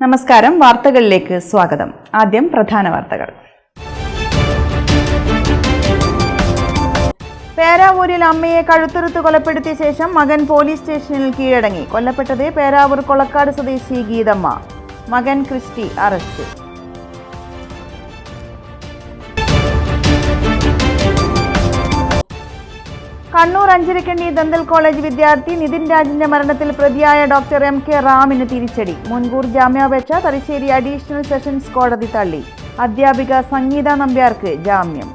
നമസ്കാരം, വാർത്തകളിലേക്ക് സ്വാഗതം. ആദ്യം പ്രധാന വാർത്തകൾ. പേരാവൂരിൽ അമ്മയെ കഴുത്തുറുത്ത് കൊലപ്പെടുത്തിയ ശേഷം മകൻ പോലീസ് സ്റ്റേഷനിൽ കീഴടങ്ങി. കൊല്ലപ്പെട്ടത് പേരാവൂർ കൊളക്കാട് സ്വദേശി ഗീതമ്മ. മകൻ Christy arrest. Kannur Anjarakandy dental college വിദ്യാർത്ഥി നിതിൻ രാജിന്റെ മരണത്തിൽ പ്രതിയായ ഡോക്ടർ MK റാമിന് തിരിച്ചടി. മുൻകൂർ ജാമ്യാപേക്ഷ തലശ്ശേരി അഡീഷണൽ സെഷൻസ് കോടതി തള്ളി. അധ്യാപിക സംഗീത നമ്പ്യാർക്ക് ജാമ്യം.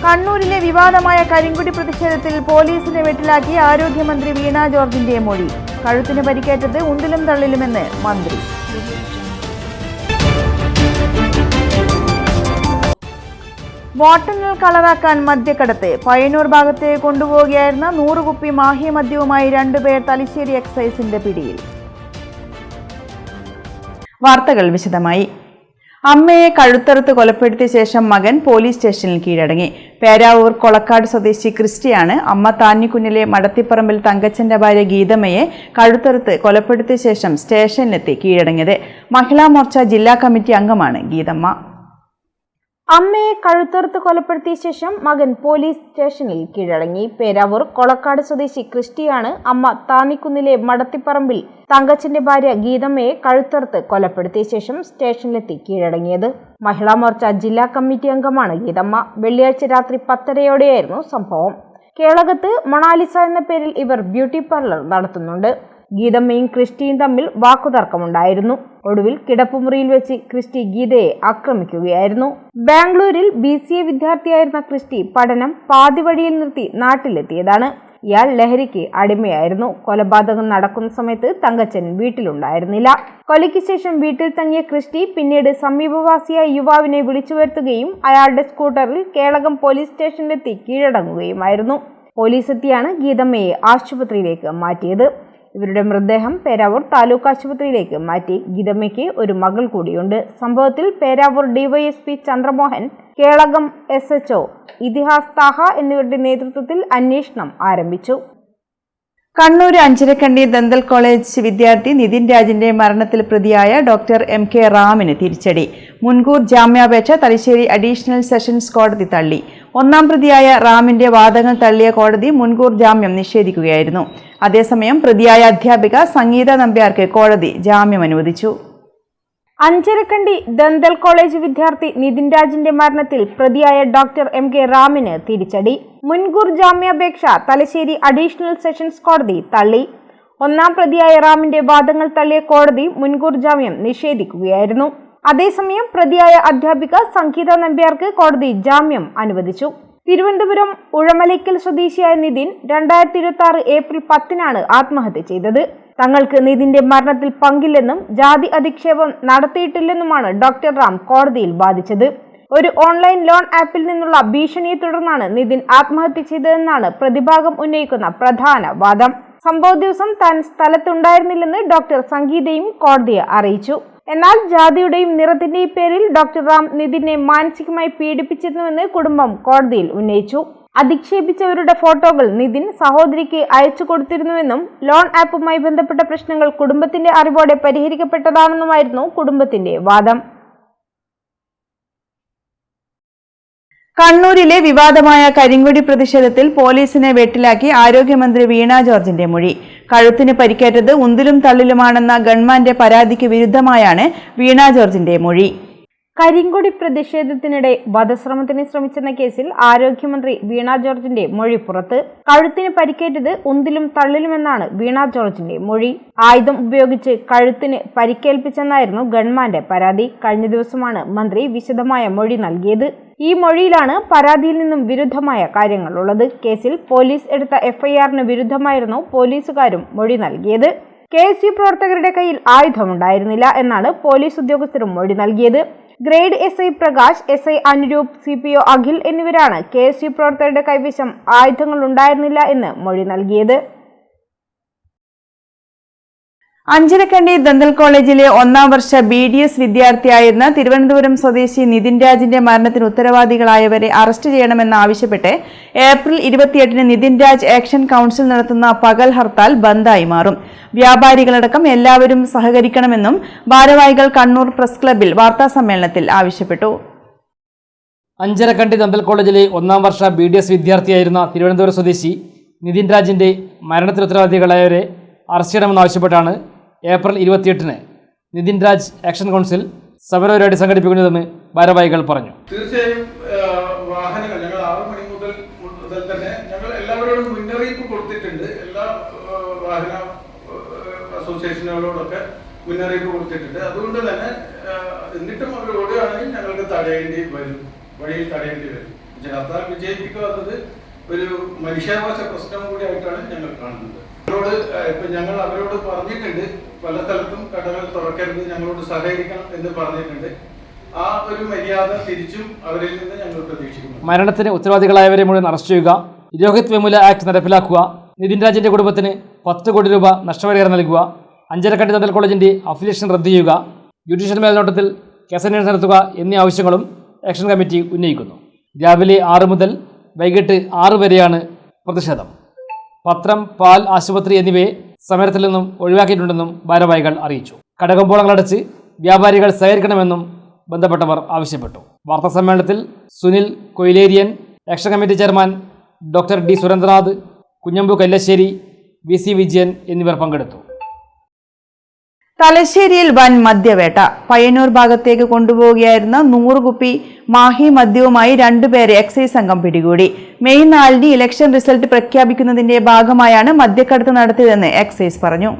കണ്ണൂരിലെ വിവാദമായ കരിങ്കുടി പ്രതിഷേധത്തിൽ പോലീസിനെ വെട്ടിലാക്കി ആരോഗ്യമന്ത്രി വീണ ജോർജിന്റെ മൊഴി. കഴുത്തിന് പരിക്കേറ്റത് ഉണ്ടിലും തള്ളിലുമെന്ന് മന്ത്രി. വോട്ടെണ്ണൽ കളറാക്കാൻ മദ്യക്കടത്ത്. പയ്യന്നൂർ ഭാഗത്തേക്ക് കൊണ്ടുപോവുകയായിരുന്ന 100 കുപ്പി മാഹി മദ്യവുമായി 2 പേർ തലശ്ശേരി എക്സൈസിന്റെ പിടിയിൽ. വാർത്തകൾ വിശദമായി. അമ്മയെ കഴുത്തറുത്ത് കൊലപ്പെടുത്തിയ ശേഷം മകൻ പോലീസ് സ്റ്റേഷനിൽ കീഴടങ്ങി. പേരാവൂർ കൊളക്കാട് സ്വദേശി ക്രിസ്റ്റിയാണ് അമ്മ താന്നിക്കുന്നിലെ മടത്തിപ്പറമ്പിൽ തങ്കച്ചന്റെ ഭാര്യ ഗീതമ്മയെ കഴുത്തറുത്ത് കൊലപ്പെടുത്തിയ ശേഷം സ്റ്റേഷനിലെത്തി കീഴടങ്ങിയത്. മഹിളാ മോർച്ച ജില്ലാ കമ്മിറ്റി അംഗമാണ് ഗീതമ്മ. അമ്മയെ കഴുത്തറുത്ത് കൊലപ്പെടുത്തിയ ശേഷം മകൻ പോലീസ് സ്റ്റേഷനിൽ കീഴടങ്ങി. പേരാവൂർ കൊളക്കാട് സ്വദേശി ക്രിസ്റ്റിയാണ് അമ്മ താന്നിക്കുന്നിലെ മടത്തിപ്പറമ്പിൽ തങ്കച്ചന്റെ ഭാര്യ ഗീതമ്മയെ കഴുത്തറുത്ത് കൊലപ്പെടുത്തിയ ശേഷം സ്റ്റേഷനിലെത്തി കീഴടങ്ങിയത്. മഹിളാ മോർച്ച ജില്ലാ കമ്മിറ്റി അംഗമാണ് ഗീതമ്മ. വെള്ളിയാഴ്ച രാത്രി 10:30യോടെയായിരുന്നു സംഭവം. കേളകത്ത് മൊണാലിസ എന്ന പേരിൽ ഇവർ ബ്യൂട്ടി പാർലർ നടത്തുന്നുണ്ട്. ഗീതമ്മയും ക്രിസ്റ്റിയും തമ്മിൽ വാക്കുതർക്കമുണ്ടായിരുന്നു. ഒടുവിൽ കിടപ്പുമുറിയിൽ വെച്ച് ക്രിസ്റ്റി ഗീതയെ ആക്രമിക്കുകയായിരുന്നു. ബാംഗ്ലൂരിൽ BCA വിദ്യാർത്ഥിയായിരുന്ന ക്രിസ്റ്റി പഠനം പാതിവഴിയിൽ നിർത്തി നാട്ടിലെത്തിയതാണ്. ഇയാൾ ലഹരിക്ക് അടിമയായിരുന്നു. കൊലപാതകം നടക്കുന്ന സമയത്ത് തങ്കച്ചൻ വീട്ടിലുണ്ടായിരുന്നില്ല. കൊലയ്ക്ക് ശേഷം വീട്ടിൽ തങ്ങിയ ക്രിസ്റ്റി പിന്നീട് സമീപവാസിയായ യുവാവിനെ വിളിച്ചു വരുത്തുകയും അയാളുടെ സ്കൂട്ടറിൽ കേളകം പോലീസ് സ്റ്റേഷനിലെത്തി കീഴടങ്ങുകയുമായിരുന്നു. പോലീസ് എത്തിയാണ് ഗീതമ്മയെ ആശുപത്രിയിലേക്ക് മാറ്റിയത്. ഇവരുടെ മൃതദേഹം പേരാവൂർ താലൂക്ക് ആശുപത്രിയിലേക്ക് മാറ്റി. ഗീതമ്മയ്ക്ക് ഒരു മകൾ കൂടിയുണ്ട്. സംഭവത്തിൽ പേരാവൂർ DYSP ചന്ദ്രമോഹൻ, കേളകം SHO ഇതിഹാസ് താഹ എന്നിവരുടെ നേതൃത്വത്തിൽ അന്വേഷണം ആരംഭിച്ചു. കണ്ണൂർ അഞ്ചരക്കണ്ടി ദന്തൽ കോളേജ് വിദ്യാർത്ഥി നിതിൻ രാജിന്റെ മരണത്തിൽ പ്രതിയായ ഡോക്ടർ MK റാമിന് തിരിച്ചടി. മുൻകൂർ ജാമ്യാപേക്ഷ തലശ്ശേരി അഡീഷണൽ സെഷൻസ് കോടതി തള്ളി. ഒന്നാം പ്രതിയായ റാമിന്റെ വാദങ്ങൾ തള്ളിയ കോടതി മുൻകൂർ ജാമ്യം നിഷേധിക്കുകയായിരുന്നു. അതേസമയം പ്രതിയായ അധ്യാപിക സംഗീത നമ്പ്യാർക്ക് കോടതി ജാമ്യം അനുവദിച്ചു. അഞ്ചരക്കണ്ടി ദന്തൽ കോളേജ് വിദ്യാർത്ഥി നിതിൻ രാജിന്റെ മരണത്തിൽ പ്രതിയായ ഡോക്ടർ MK റാമിന് തിരിച്ചടി. മുൻകൂർ ജാമ്യാപേക്ഷ തലശ്ശേരി അഡീഷണൽ സെഷൻസ് കോടതി തള്ളി. ഒന്നാം പ്രതിയായ റാമിന്റെ വാദങ്ങൾ തള്ളിയ കോടതി മുൻകൂർ ജാമ്യം നിഷേധിക്കുകയായിരുന്നു. അതേസമയം പ്രതിയായ അധ്യാപിക സംഗീത നമ്പ്യാർക്ക് കോടതി ജാമ്യം അനുവദിച്ചു. തിരുവനന്തപുരം ഉഴമലയ്ക്കൽ സ്വദേശിയായ നിതിൻ 2026 ഏപ്രിൽ 10-നാണ് ആത്മഹത്യ ചെയ്തത്. തങ്ങൾക്ക് നിതിന്റെ മരണത്തിൽ പങ്കില്ലെന്നും ജാതി അധിക്ഷേപം നടത്തിയിട്ടില്ലെന്നുമാണ് ഡോക്ടർ റാം കോടതിയിൽ വാദിച്ചത്. ഒരു ഓൺലൈൻ ലോൺ ആപ്പിൽ നിന്നുള്ള ഭീഷണിയെ തുടർന്നാണ് നിതിൻ ആത്മഹത്യ ചെയ്തതെന്നാണ് പ്രതിഭാഗം ഉന്നയിക്കുന്ന പ്രധാന വാദം. സംഭവ ദിവസം താൻ സ്ഥലത്തുണ്ടായിരുന്നില്ലെന്ന് ഡോക്ടർ സംഗീതയും കോടതിയെ അറിയിച്ചു. എന്നാൽ ജാതിയുടെയും നിറത്തിന്റെയും പേരിൽ ഡോക്ടർ റാം നിതിനെ മാനസികമായി പീഡിപ്പിച്ചിരുന്നുവെന്ന് കുടുംബം കോടതിയിൽ ഉന്നയിച്ചു. അധിക്ഷേപിച്ചവരുടെ ഫോട്ടോകൾ നിതിൻ സഹോദരിക്ക് അയച്ചു കൊടുത്തിരുന്നുവെന്നും ലോൺ ആപ്പുമായി ബന്ധപ്പെട്ട പ്രശ്നങ്ങൾ കുടുംബത്തിന്റെ അറിവോടെ പരിഹരിക്കപ്പെട്ടതാണെന്നുമായിരുന്നു കുടുംബത്തിന്റെ വാദം. കണ്ണൂരിലെ വിവാദമായ കരിങ്കുടി പ്രതിഷേധത്തിൽ പോലീസിനെ വെട്ടിലാക്കി ആരോഗ്യമന്ത്രി വീണ ജോർജിന്റെ മൊഴി. കഴുത്തിന് പരിക്കേറ്റത് ഉന്തിലും തള്ളിലുമാണെന്ന ഗവൺമെന്റ് പരാതിക്ക് വിരുദ്ധമായാണ് വീണ ജോർജിന്റെ മൊഴി. കരിങ്കൊടി പ്രതിഷേധത്തിനിടെ വധശ്രമത്തിന് ശ്രമിച്ചെന്ന കേസിൽ ആരോഗ്യമന്ത്രി വീണ ജോർജിന്റെ മൊഴി പുറത്ത്. കഴുത്തിന് പരിക്കേറ്റത് ഉന്തിലും തള്ളിലുമെന്നാണ് വീണ ജോർജിന്റെ മൊഴി. ആയുധം ഉപയോഗിച്ച് കഴുത്തിന് പരിക്കേൽപ്പിച്ചെന്നായിരുന്നു ഗവൺമെന്റ് പരാതി. കഴിഞ്ഞ ദിവസമാണ് മന്ത്രി വിശദമായ മൊഴി നൽകിയത്. ഈ മൊഴിയിലാണ് പരാതിയിൽ നിന്നും വിരുദ്ധമായ കാര്യങ്ങളുള്ളത്. കേസിൽ പോലീസ് എടുത്ത FIR-ന് വിരുദ്ധമായിരുന്നു പോലീസുകാരും മൊഴി നൽകിയത്. KSU പ്രവർത്തകരുടെ കയ്യിൽ ആയുധമുണ്ടായിരുന്നില്ല എന്നാണ് പോലീസ് ഉദ്യോഗസ്ഥരും മൊഴി നൽകിയത്. Grade SI Prakash, SI Anuroop, CPO Akhil എന്നിവരാണ് KSU പ്രവർത്തകരുടെ കൈവശം ആയുധങ്ങൾ ഉണ്ടായിരുന്നില്ല എന്ന് മൊഴി നൽകിയത്. അഞ്ചരക്കണ്ടി ദന്തൽ കോളേജിലെ 1ാം വർഷ BDS വിദ്യാർത്ഥിയായിരുന്ന തിരുവനന്തപുരം സ്വദേശി നിതിൻ രാജിന്റെ മരണത്തിന് ഉത്തരവാദികളായവരെ അറസ്റ്റ് ചെയ്യണമെന്നാവശ്യപ്പെട്ട് ഏപ്രിൽ 28-ന് നിതിൻ രാജ് ആക്ഷൻ കൗൺസിൽ നടത്തുന്ന പകൽ ഹർത്താൽ ബന്ദായി മാറും. വ്യാപാരികളടക്കം എല്ലാവരും സഹകരിക്കണമെന്നും ഭാരവാഹികൾ കണ്ണൂർ പ്രസ് ക്ലബ്ബിൽ വാർത്താസമ്മേളനത്തിൽ ആവശ്യപ്പെട്ടു. അഞ്ചരക്കണ്ടി ദന്തൽ കോളേജിലെ 1ാം വർഷ BDS വിദ്യാർത്ഥിയായിരുന്ന തിരുവനന്തപുരം സ്വദേശി നിതിൻ രാജിന്റെ മരണത്തിന് ഉത്തരവാദികളായവരെ അറസ്റ്റ് ചെയ്യണമെന്നാവശ്യപ്പെട്ടാണ് ഏപ്രിൽ 28-ന് നിതിൻ രാജ് ആക്ഷൻ കൗൺസിൽ സമരപരിപാടി സംഘടിപ്പിക്കുന്നതെന്ന് ഭാരവാഹികൾ പറഞ്ഞു. തീർച്ചയായും വാഹനങ്ങൾ ഞങ്ങൾ 6 മണി മുതൽ തന്നെ ഞങ്ങൾ എല്ലാവരോടും മുന്നറിയിപ്പ് കൊടുത്തിട്ടുണ്ട്. എല്ലാ വാഹന അസോസിയേഷനുകളോടൊക്കെ മുന്നറിയിപ്പ് കൊടുത്തിട്ടുണ്ട്. അതുകൊണ്ട് തന്നെ എന്നിട്ടും അവർ ഓടുകയാണെങ്കിൽ ഞങ്ങൾക്ക് തടയേണ്ടി വരും, വഴിയിൽ തടയേണ്ടി വരും. ഹർത്താൽ വിജയിപ്പിക്കാത്തത് ഒരു മനുഷ്യാവകാശ പ്രശ്നം കൂടിയായിട്ടാണ് ഞങ്ങൾ കാണുന്നത്. ഞങ്ങൾ അവരോട് പറഞ്ഞിട്ടുണ്ട്, പല സ്ഥലത്തും കടകൾ തുറക്കരുത്, ഞങ്ങളോട് സഹകരിക്കണം എന്ന് പറഞ്ഞിട്ടുണ്ട്. ആ ഒരു മര്യാദ തിരിച്ചും അവരിൽ നിന്ന് ഞങ്ങൾ പ്രതീക്ഷിക്കുന്നു. മരണത്തിന് ഉത്തരവാദികളായവരെ മുഴുവൻ അറസ്റ്റ് ചെയ്യുക, രോഹിത് വെമുല ആക്ട് നടപ്പിലാക്കുക, നിതിൻ രാജിന്റെ കുടുംബത്തിന് 10 കോടി രൂപ നഷ്ടപരിഹാരം നൽകുക, അഞ്ചരക്കണ്ടി ദന്തൽ കോളേജിന്റെ അഫിലിയേഷൻ റദ്ദ് ചെയ്യുക, ജുഡീഷ്യൽ മേൽനോട്ടത്തിൽ കേസന്വേഷണം നടത്തുക എന്നീ ആവശ്യങ്ങളും ആക്ഷൻ കമ്മിറ്റി ഉന്നയിക്കുന്നു. രാവിലെ 6 മുതൽ വൈകിട്ട് 6 വരെയാണ് പ്രതിഷേധം. പത്രം, പാൽ, ആശുപത്രി എന്നിവയെ സമരത്തിൽ നിന്നും ഒഴിവാക്കിയിട്ടുണ്ടെന്നും ഭാരവാഹികൾ അറിയിച്ചു. കടകമ്പോളങ്ങളടച്ച് വ്യാപാരികൾ സഹകരിക്കണമെന്നും ബന്ധപ്പെട്ടവർ ആവശ്യപ്പെട്ടു. വാർത്താസമ്മേളനത്തിൽ Sunil Koileriyan, action committee chairman doctor D Surendranath, Kunhambu Kallassery, VC Vijayan എന്നിവർ പങ്കെടുത്തു. തലശ്ശേരിയിൽ വൻ മദ്യവേട്ട. പയ്യന്നൂർ ഭാഗത്തേക്ക് കൊണ്ടുപോവുകയായിരുന്ന 100 കുപ്പി മാഹി മദ്യവുമായി 2 പേരെ എക്സൈസ് സംഘം പിടികൂടി. മെയ് 4-ന് ഇലക്ഷൻ റിസൾട്ട് പ്രഖ്യാപിക്കുന്നതിന്റെ ഭാഗമായാണ് മദ്യക്കടത്ത് നടത്തിയതെന്ന് എക്സൈസ് പറഞ്ഞു.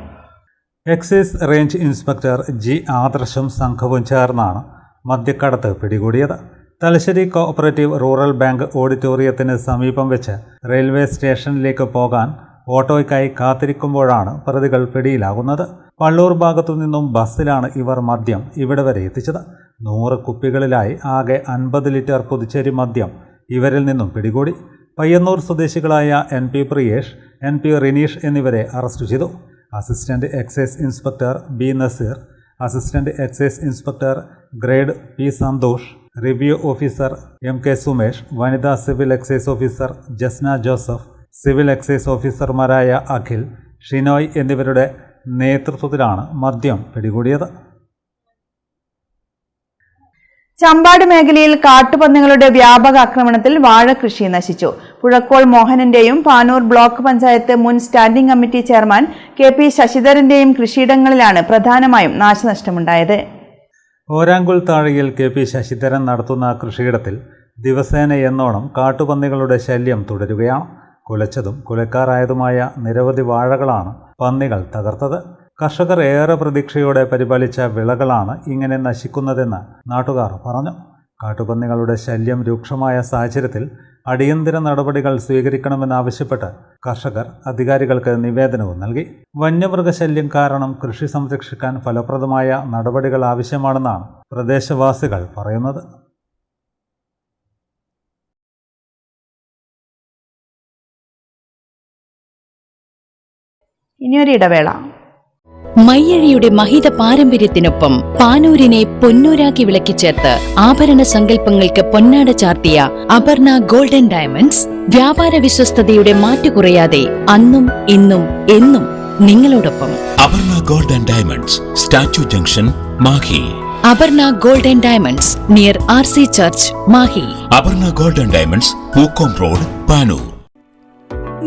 എക്സൈസ് റേഞ്ച് ഇൻസ്പെക്ടർ G ആദർശും സംഘവും ചേർന്നാണ് മദ്യക്കടത്ത് പിടികൂടിയത്. തലശ്ശേരി കോഓപ്പറേറ്റീവ് റൂറൽ ബാങ്ക് ഓഡിറ്റോറിയത്തിന് സമീപം വെച്ച് റെയിൽവേ സ്റ്റേഷനിലേക്ക് പോകാൻ ഓട്ടോയ്ക്കായി കാത്തിരിക്കുമ്പോഴാണ് പ്രതികൾ പിടിയിലാകുന്നത്. പള്ളൂർ ഭാഗത്തു നിന്നും ബസ്സിലാണ് ഇവർ മദ്യം ഇവിടെ വരെ എത്തിച്ചത്. 100 കുപ്പികളിലായി ആകെ 50 ലിറ്റർ പുതുച്ചേരി മദ്യം ഇവരിൽ നിന്നും പിടികൂടി. പയ്യന്നൂർ സ്വദേശികളായ NP പ്രിയേഷ്, NP റിനീഷ് എന്നിവരെ അറസ്റ്റ് ചെയ്തു. Assistant excise inspector B Naseer, assistant excise inspector grade P Santhosh, review officer MK Sumesh, വനിതാ civil excise officer Jasna Joseph, civil excise ഓഫീസർമാരായ അഖിൽ, ഷിനോയ് എന്നിവരുടെ നേതൃത്വത്തിലാണ് മദ്യം പിടികൂടിയത്. ചമ്പാട് മേഖലയിൽ കാട്ടുപന്നികളുടെ വ്യാപക ആക്രമണത്തിൽ വാഴകൃഷി നശിച്ചു. പുഴക്കോൾ മോഹനന്റെയും പാനൂർ ബ്ലോക്ക് പഞ്ചായത്ത് മുൻ സ്റ്റാൻഡിംഗ് കമ്മിറ്റി ചെയർമാൻ KP ശശിധരന്റെയും കൃഷിയിടങ്ങളിലാണ് പ്രധാനമായും നാശനഷ്ടമുണ്ടായത്. ഓരാങ്കുൾ താഴയിൽ KP ശശിധരൻ നടത്തുന്ന കൃഷിയിടത്തിൽ ദിവസേന എന്നോണം കാട്ടുപന്നികളുടെ ശല്യം തുടരുകയാണ്. കുലച്ചതും കുലക്കാറായതുമായ നിരവധി വാഴകളാണ് പന്നികൾ തകർത്തത്. കർഷകർ ഏറെ പ്രതീക്ഷയോടെ പരിപാലിച്ച വിളകളാണ് ഇങ്ങനെ നശിക്കുന്നതെന്ന് നാട്ടുകാർ പറഞ്ഞു. കാട്ടുപന്നികളുടെ ശല്യം രൂക്ഷമായ സാഹചര്യത്തിൽ അടിയന്തര നടപടികൾ സ്വീകരിക്കണമെന്നാവശ്യപ്പെട്ട് കർഷകർ അധികാരികൾക്ക് നിവേദനവും നൽകി. വന്യമൃഗശല്യം കാരണം കൃഷി സംരക്ഷിക്കാൻ ഫലപ്രദമായ നടപടികൾ ആവശ്യമാണെന്നാണ് പ്രദേശവാസികൾ പറയുന്നത്. ഇനിയൊരിടവേള. മയ്യഴിയുടെ മഹിത പാരമ്പര്യത്തിനൊപ്പം പാനൂരിനെ പൊന്നൂരാക്കി വിളക്കിച്ചേർത്ത് ആഭരണ സങ്കല്പങ്ങൾക്ക് പൊന്നാട ചാർത്തിയ അപർണ ഗോൾഡൻ ഡയമണ്ട്സ് വ്യാപാര വിശ്വസ്തയുടെ മാറ്റുകുറയാതെ അന്നും ഇന്നും എന്നും നിങ്ങളോടൊപ്പം. Aparna golden diamonds, statue junction, Mahe. Aparna golden diamonds near RC church, Mahe. Aparna golden diamonds, Pookkom road, Panoor.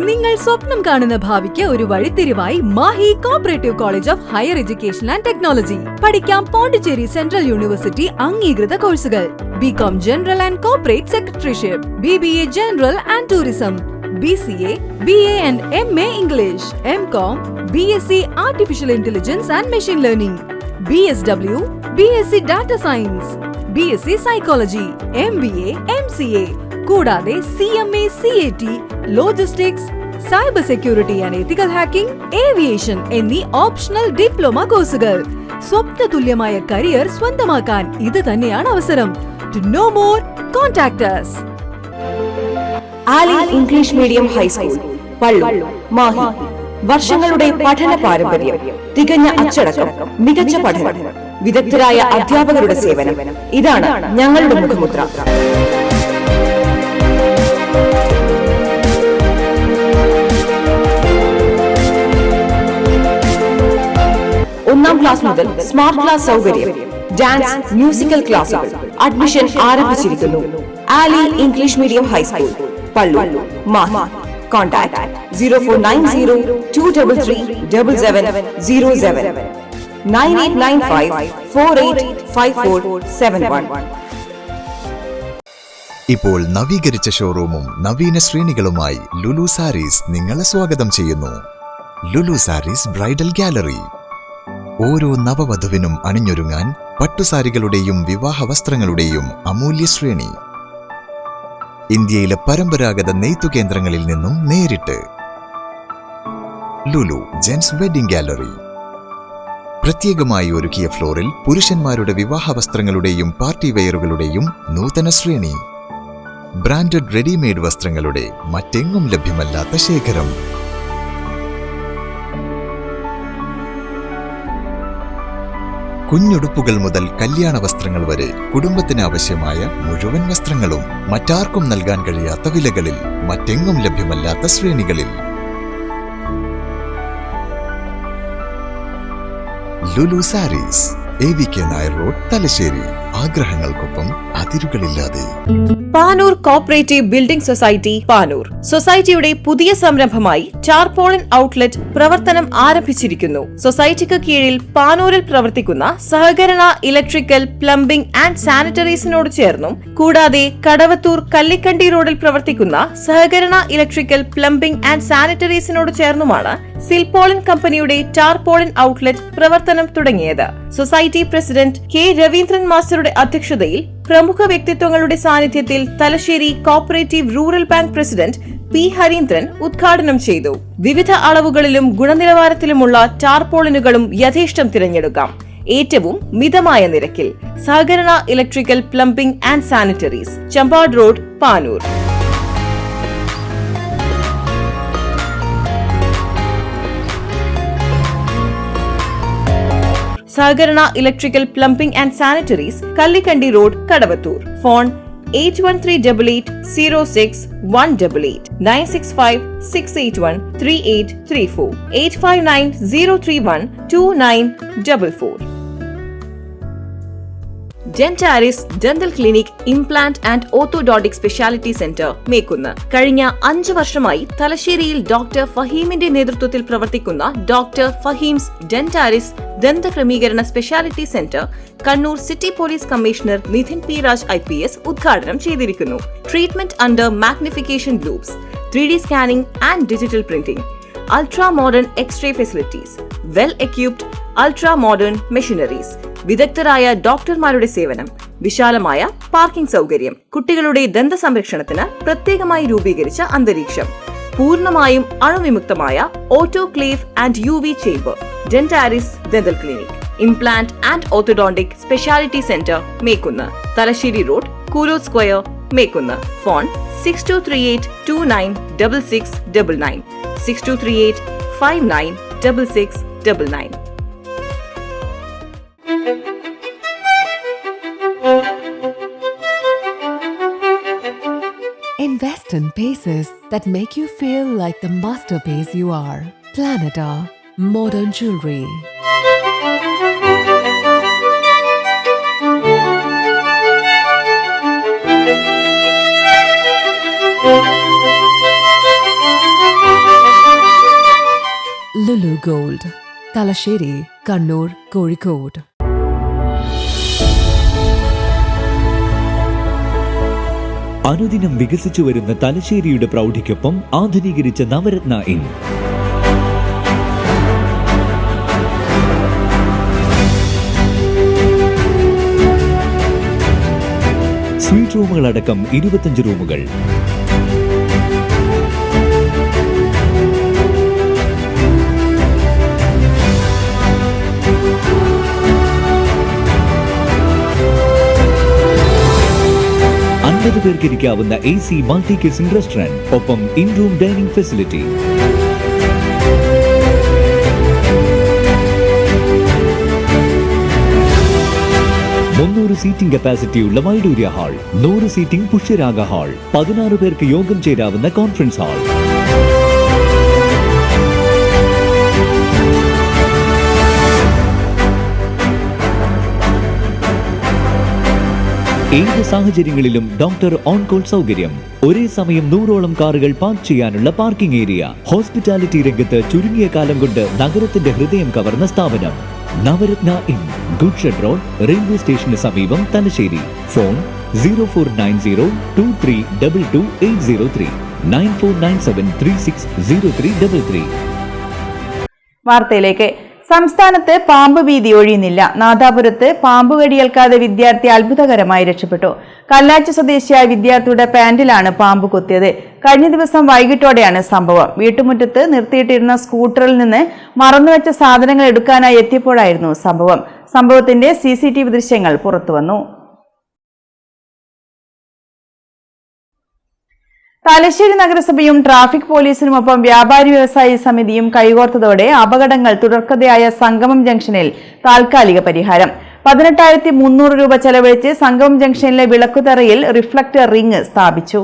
നിങ്ങൾ സ്വപ്നം കാണുന്ന ഭാവിക്ക് ഒരു വഴിത്തിരിവായി Mahe cooperative college of higher education and technology. പഠിക്കാം പോണ്ടിച്ചേരി സെൻട്രൽ യൂണിവേഴ്സിറ്റി അംഗീകൃത കോഴ്സുകൾ. BCom general and corporate secretaryship, BBA general and tourism, BCA, BA and MA English, MCom, BSc artificial intelligence and machine learning, BSW, BSc data science, BSc psychology, MBA, MCA കൂടാതെ CMA, CAT, logistics, cyber security and ethical hacking, aviation എന്നീ optional diploma കോഴ്സുകൾ. സ്വപ്നതുല്യമായ career സ്വന്തമാക്കാൻ ഇത് തന്നെയാണ് അവസരം. To know more, contact us. Ali English Medium High School, Pallu, Mahi. വർഷങ്ങളുടെ പഠന പാരമ്പര്യം, തികഞ്ഞ അച്ചടക്കം, മികച്ച പഠനം, വിദഗ്ധരായ അധ്യാപകരുടെ സേവനം, ഇതാണ് ഞങ്ങളുടെ മുഖമുദ്ര. ഒന്നാം ക്ലാസ് മുതൽ സ്മാർട്ട് ക്ലാസ് സൗകര്യം, ഡാൻസ്, മ്യൂസിക്കൽ ക്ലാസുകൾ. അഡ്മിഷൻ ആരംഭിച്ചിരിക്കുന്നു. Aali English medium high school, Palloor, Mahe. Contact 0490-233-7707 9895-485471. ഇപ്പോൾ നവീകരിച്ച ഷോറൂമും നവീന ശ്രേണികളുമായി ലുലു സാരീസ് നിങ്ങളെ സ്വാഗതം ചെയ്യുന്നു. Lulu sarees bridal gallery. ഓരോ നവവധുവിനും അണിഞ്ഞൊരുങ്ങാൻ പട്ടുസാരികളുടെയും വിവാഹ വസ്ത്രങ്ങളുടെയും അമൂല്യ ശ്രേണി. ഇന്ത്യയിലെ പരമ്പരാഗത നെയ്ത്തുകേന്ദ്രങ്ങളിൽ നിന്നും നേരിട്ട്. Lulu gents wedding gallery. പ്രത്യേകമായി ഒരുക്കിയ ഫ്ലോറിൽ പുരുഷന്മാരുടെ വിവാഹ വസ്ത്രങ്ങളുടെയും പാർട്ടി വെയറുകളുടെയും നൂതന ശ്രേണി. ബ്രാൻഡഡ് റെഡിമെയ്ഡ് വസ്ത്രങ്ങളുടെ മറ്റെങ്ങും ലഭ്യമല്ലാത്ത ശേഖരം. കുഞ്ഞുടുപ്പുകൾ മുതൽ കല്യാണ വസ്ത്രങ്ങൾ വരെ കുടുംബത്തിന് ആവശ്യമായ മുഴുവൻ വസ്ത്രങ്ങളും മറ്റാർക്കും നൽകാൻ കഴിയാത്ത വിലകളിൽ, മറ്റെങ്ങും ലഭ്യമല്ലാത്ത ശ്രേണികളിൽ. Lulu sarees, AVK Nair road, Thalassery. ആഗ്രഹങ്ങൾക്കൊപ്പം അതിരുകളില്ലാതെ. Panoor cooperative building society, Panoor. സൊസൈറ്റിയുടെ പുതിയ സംരംഭമായി ടാർപോളിൻ ഔട്ട്ലെറ്റ് പ്രവർത്തനം ആരംഭിച്ചിരിക്കുന്നു. സൊസൈറ്റിക്ക് കീഴിൽ പാനൂരിൽ പ്രവർത്തിക്കുന്ന സഹകരണ ഇലക്ട്രിക്കൽ, പ്ലംബിംഗ് ആൻഡ് സാനിറ്ററീസിനോട് ചേർന്നും, കൂടാതെ കടവത്തൂർ കല്ലിക്കണ്ടി റോഡിൽ പ്രവർത്തിക്കുന്ന സഹകരണ ഇലക്ട്രിക്കൽ, പ്ലംബിംഗ് ആൻഡ് സാനിറ്ററീസിനോട് ചേർന്നുമാണ് സിൽപോളിൻ കമ്പനിയുടെ ടാർപോളിൻ ഔട്ട്ലെറ്റ് പ്രവർത്തനം തുടങ്ങിയത്. സൊസൈറ്റി പ്രസിഡന്റ് കെ രവീന്ദ്രൻ മാസ്റ്ററുടെ അധ്യക്ഷതയിൽ പ്രമുഖ വ്യക്തിത്വങ്ങളുടെ സാന്നിധ്യത്തിൽ Thalassery cooperative rural bank president P Harindran ഉദ്ഘാടനം ചെയ്തു. വിവിധ അളവുകളിലും ഗുണനിലവാരത്തിലുമുള്ള ടാർപോളിനുകളും യഥേഷ്ടം തിരഞ്ഞെടുക്കാം, ഏറ്റവും മിതമായ നിരക്കിൽ. Sahakarana electrical, plumbing and sanitaries, Champad road, Panoor. Sahakarana electrical, plumbing and sanitaries, Kallikkandi road, Kadavathur. Phone 8130606188 965-681-3834 859-031-2944. Dentaris dental clinic, implant and orthodontic speciality centre, Mekkunnu. കഴിഞ്ഞ 5 വർഷമായി തലശ്ശേരിയിൽ ഡോക്ടർ ഫഹീമിന്റെ നേതൃത്വത്തിൽ പ്രവർത്തിക്കുന്ന ഡോക്ടർ ഫഹീംസ് ഡെന്റാരിസ് ദന്തക്രമീകരണ speciality centre Kannur city police commissioner Nithin P Raj IPS ഉദ്ഘാടനം ചെയ്തിരിക്കുന്നു. Treatment under magnification loupes, 3D scanning and digital printing, ultra modern x-ray facilities, well equipped ultra modern machineries, വിദഗ്ധരായ ഡോക്ടർമാരുടെ സേവനം, വിശാലമായ പാർക്കിംഗ് സൗകര്യം, കുട്ടികളുടെ ദന്ത സംരക്ഷണത്തിന് പ്രത്യേകമായി രൂപീകരിച്ച അന്തരീക്ഷം, പൂർണ്ണമായും അണുവിമുക്തമായ autoclave and UV chamber. Dentaris dental clinic, implant and orthodontic speciality centre, Mekkunnu. Thalassery road, Koolo square, Mekkunnu. Phone 6238296699 6238596699. Invest in pieces that make you feel like the masterpiece you are. Planeta Modern Jewelry. Lulu Gold, Talasheri, Kannur, Kozhikode. അനുദിനം വികസിച്ചു വരുന്ന തലശ്ശേരിയുടെ പ്രൗഢിക്കൊപ്പം ആധുനീകരിച്ച Navaratna inn. Suite റൂമുകളടക്കം 25 റൂമുകൾ. പേർക്ക് ഇരിക്കാവുന്ന AC മൾട്ടി കിച്ചൺ റെസ്റ്റോറന്റ്, ഒപ്പം in room dining facility. Seating കപ്പാസിറ്റിയുള്ള Vaidoorya hall, 100 seating Pushyaraga hall, 16 പേർക്ക് യോഗം ചേരാവുന്ന കോൺഫറൻസ് ഹാൾ. ഏത് സാഹചര്യങ്ങളിലും ഡോക്ടർ ഓൺ കോൾ സൗകര്യം, ഒരേ സമയം 100ഓളം കാറുകൾ പാർക്ക് ചെയ്യാനുള്ള പാർക്കിംഗ് ഏരിയ. ഹോസ്പിറ്റാലിറ്റി രംഗത്ത് ചുരുങ്ങിയ കാലം കൊണ്ട് നഗരത്തിന്റെ ഹൃദയം കവർന്ന സ്ഥാപനം Navaratna inn, goods shed road, railway സ്റ്റേഷന് സമീപം, തലശ്ശേരി. ഫോൺ 049023228803 9497360333. വാർത്തയിലേക്ക്. സംസ്ഥാനത്ത് പാമ്പ് ഭീതി ഒഴിയുന്നില്ല. നാദാപുരത്ത് പാമ്പുകടിയേൽക്കാതെ വിദ്യാർത്ഥി അത്ഭുതകരമായി രക്ഷപ്പെട്ടു. കല്ലാച്ചി സ്വദേശിയായ വിദ്യാർത്ഥിയുടെ പാന്റിലാണ് പാമ്പ് കുത്തിയത്. കഴിഞ്ഞ ദിവസം വൈകിട്ടോടെയാണ് സംഭവം. വീട്ടുമുറ്റത്ത് നിർത്തിയിട്ടിരുന്ന സ്കൂട്ടറിൽ നിന്ന് മറന്നുവെച്ച സാധനങ്ങൾ എടുക്കാനായി എത്തിയപ്പോഴായിരുന്നു സംഭവം. സംഭവത്തിന്റെ CCTV ദൃശ്യങ്ങൾ പുറത്തുവന്നു. തലശ്ശേരി നഗരസഭയും ട്രാഫിക് പോലീസിനുമൊപ്പം വ്യാപാരി വ്യവസായി സമിതിയും കൈകോർത്തതോടെ അപകടങ്ങൾ തുടർക്കഥയായ സംഗമം ജംഗ്ഷനിൽ താൽക്കാലിക പരിഹാരം. 18,300 രൂപ ചെലവഴിച്ച് സംഗമം ജംഗ്ഷനിലെ വിളക്കുതറയിൽ റിഫ്ലക്ടർ റിംഗ് സ്ഥാപിച്ചു.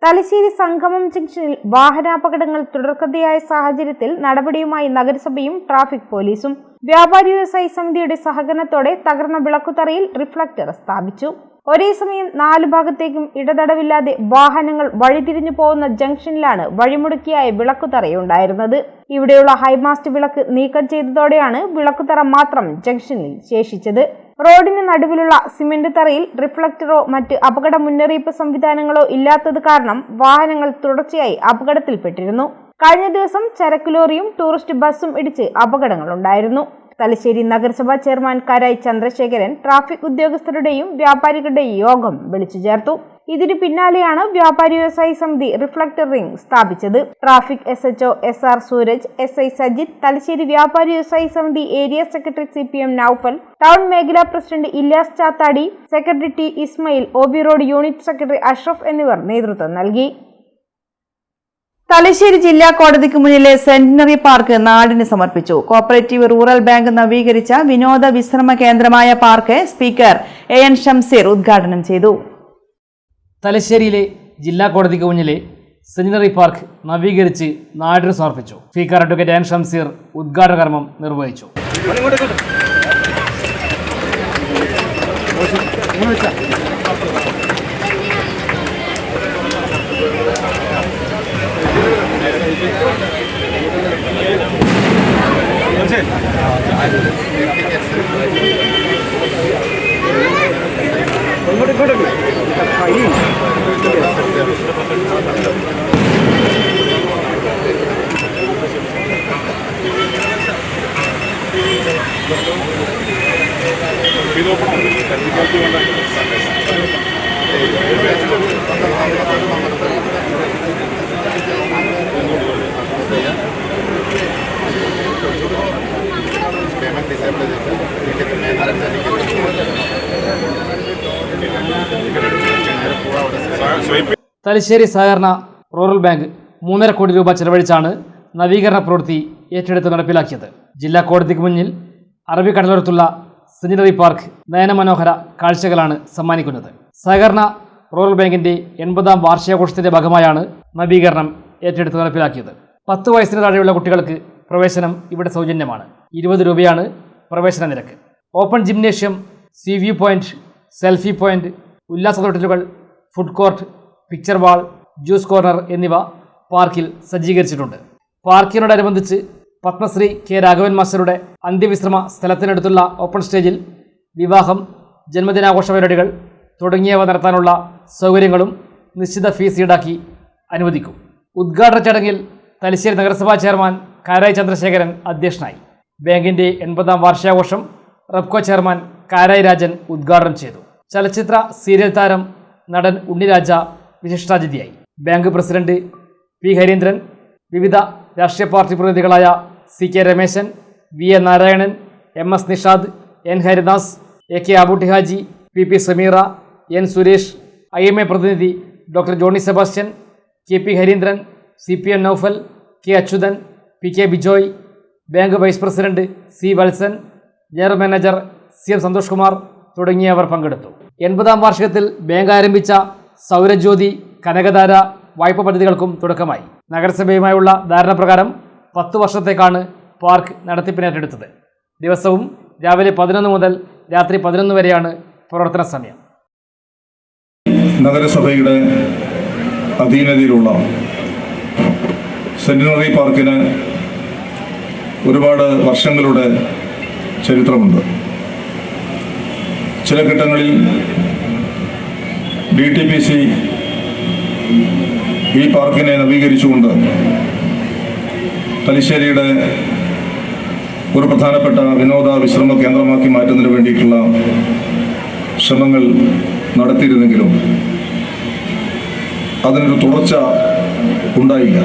തലശ്ശേരി സംഗമം ജംഗ്ഷനിൽ വാഹനാപകടങ്ങൾ തുടർക്കഥയായ സാഹചര്യത്തിൽ നടപടിയുമായി നഗരസഭയും ട്രാഫിക് പോലീസും. വ്യാപാരി വ്യവസായി സമിതിയുടെ സഹകരണത്തോടെ തകർന്ന വിളക്കുതറയിൽ റിഫ്ലക്ടർ സ്ഥാപിച്ചു. ഒരേ സമയം 4 ഭാഗത്തേക്കും ഇടതടവില്ലാതെ വാഹനങ്ങൾ വഴിതിരിഞ്ഞു പോകുന്ന ജംഗ്ഷനിലാണ് വഴിമുടക്കിയായ വിളക്കുതറയുണ്ടായിരുന്നത്. ഇവിടെയുള്ള ഹൈമാസ്റ്റ് വിളക്ക് നീക്കം ചെയ്തതോടെയാണ് വിളക്കുതറ മാത്രം ജംഗ്ഷനിൽ ശേഷിച്ചത്. റോഡിന് നടുവിലുള്ള സിമന്റ് തറയിൽ റിഫ്ലക്ടറോ മറ്റ് അപകട മുന്നറിയിപ്പ് സംവിധാനങ്ങളോ ഇല്ലാത്തത് കാരണം വാഹനങ്ങൾ തുടർച്ചയായി അപകടത്തിൽപ്പെട്ടിരുന്നു. കഴിഞ്ഞ ദിവസം ചരക്ക് ലോറിയും ടൂറിസ്റ്റ് ബസ്സും ഇടിച്ച് അപകടങ്ങളുണ്ടായിരുന്നു. തലശ്ശേരി നഗരസഭാ ചെയർമാൻ കരായി ചന്ദ്രശേഖരൻ ട്രാഫിക് ഉദ്യോഗസ്ഥരുടെയും വ്യാപാരികളുടെയും യോഗം വിളിച്ചു ചേർത്തു. ഇതിനു പിന്നാലെയാണ് വ്യാപാരി വ്യവസായി സമിതി റിഫ്ലക്ടർ റിംഗ് സ്ഥാപിച്ചത്. Traffic SHO SR Sooraj, SI Sajith, Thalassery Vyapari Vyavasayi Samithi area secretary CPM Noufal, town മേഖലാ president Ilyas Chathadi, secretary T Ismail, OB road unit secretary Ashraf എന്നിവർ നേതൃത്വം നൽകി. തലശ്ശേരി ജില്ലാ കോടതിക്ക് മുന്നിലെ സെന്റിനറി പാർക്ക് നാടിന് സമർപ്പിച്ചു. കോപ്പറേറ്റീവ് റൂറൽ ബാങ്ക് നവീകരിച്ച വിനോദ വിശ്രമ കേന്ദ്രമായ പാർക്ക് സ്പീക്കർ AN ഷംസീർ ഉദ്ഘാടനം ചെയ്തു. തലശ്ശേരിയിലെ ജില്ലാ കോടതിക്ക് മുന്നിലെ സെന്റിനറി പാർക്ക് നവീകരിച്ച് നാടിന് സമർപ്പിച്ചു. സ്പീക്കർ അഡ്വക്കേറ്റ് AN ഷംസീർ ഉദ്ഘാടന കർമ്മം നിർവഹിച്ചു. തലശ്ശേരി സഹകരണ റൂറൽ ബാങ്ക് 3.5 കോടി രൂപ ചെലവഴിച്ചാണ് നവീകരണ പ്രവൃത്തി ഏറ്റെടുത്ത് നടപ്പിലാക്കിയത്. ജില്ലാ കോടതിക്ക് മുന്നിൽ അറബിക്കടലോരത്തുള്ള സെന്റിനറി പാർക്ക് നയനമനോഹര കാഴ്ചകളാണ് സമ്മാനിക്കുന്നത്. സഹകരണ റൂറൽ ബാങ്കിന്റെ 80ാം വാർഷികാഘോഷത്തിന്റെ ഭാഗമായാണ് നവീകരണം ഏറ്റെടുത്ത് നടപ്പിലാക്കിയത്. 10 വയസ്സിന് താഴെയുള്ള കുട്ടികൾക്ക് പ്രവേശനം ഇവിടെ സൗജന്യമാണ്. 20 രൂപയാണ് പ്രവേശന നിരക്ക്. Open gymnasium, see view point, selfie point, ഉല്ലാസ തൊട്ടിലുകൾ, ഫുഡ് കോർട്ട്, പിക്ചർ വാൾ, ജ്യൂസ് കോർണർ എന്നിവ പാർക്കിൽ സജ്ജീകരിച്ചിട്ടുണ്ട്. പാർക്കിനോടനുബന്ധിച്ച് പത്മശ്രീ K രാഘവൻ മാസ്റ്ററുടെ അന്ത്യവിശ്രമ സ്ഥലത്തിനടുത്തുള്ള ഓപ്പൺ സ്റ്റേജിൽ വിവാഹം, ജന്മദിനാഘോഷ പരിപാടികൾ തുടങ്ങിയവ നടത്താനുള്ള സൗകര്യങ്ങളും നിശ്ചിത ഫീസ് ഈടാക്കി അനുവദിക്കും. ഉദ്ഘാടന ചടങ്ങിൽ തലശ്ശേരി നഗരസഭാ ചെയർമാൻ കാരായി ചന്ദ്രശേഖരൻ അധ്യക്ഷനായി. ബാങ്കിന്റെ 80ാം വാർഷികാഘോഷം റബ്കോ ചെയർമാൻ കാരായി രാജൻ ഉദ്ഘാടനം ചെയ്തു. ചലച്ചിത്ര സീരിയൽ താരം നടൻ ഉണ്ണിരാജ വിശിഷ്ടാതിഥിയായി. ബാങ്ക് പ്രസിഡന്റ് P ഹരീന്ദ്രൻ, വിവിധ രാഷ്ട്രീയ പാർട്ടി പ്രതിനിധികളായ CK Rameshan, VA Narayanan, MS Nishad, N Haridas, AK Abootty Haji, PP Sameera, N Suresh, IMA പ്രതിനിധി doctor Johnny Sebastian, KP Harindran, CPN Noufal, K Achuthan, PK Bijoy, bank vice president C Valsan, general manager CM Santhosh Kumar, തുടങ്ങിയവർ പങ്കെടുത്തു. 80ാം വാർഷികത്തിൽ ബാങ്ക് ആരംഭിച്ച സൗരജ്യോതി, കനകധാര വായ്പ പദ്ധതികൾക്കും തുടക്കമായി. നഗരസഭയുമായുള്ള ധാരണപ്രകാരം 10 വർഷത്തേക്കാണ് പാർക്ക് നടത്തിപ്പിനേറ്റെടുത്തത്. ദിവസവും രാവിലെ 11 മുതൽ രാത്രി 11 വരെയാണ് പ്രവർത്തന സമയം. നഗരസഭയുടെ അധീനതയിലുള്ള സെന്റിനറി പാർക്കിന് ഒരുപാട് വർഷങ്ങളുടെ ചരിത്രമുണ്ട്. ചില ഘട്ടങ്ങളിൽ DTPC ഈ പാർക്കിനെ നവീകരിച്ചുകൊണ്ട് തലശ്ശേരിയുടെ ഒരു പ്രധാനപ്പെട്ട വിനോദ വിശ്രമ കേന്ദ്രമാക്കി മാറ്റുന്നതിന് വേണ്ടിയിട്ടുള്ള ശ്രമങ്ങൾ നടത്തിയിരുന്നെങ്കിലും അതിനൊരു തുടർച്ച ഉണ്ടായില്ല.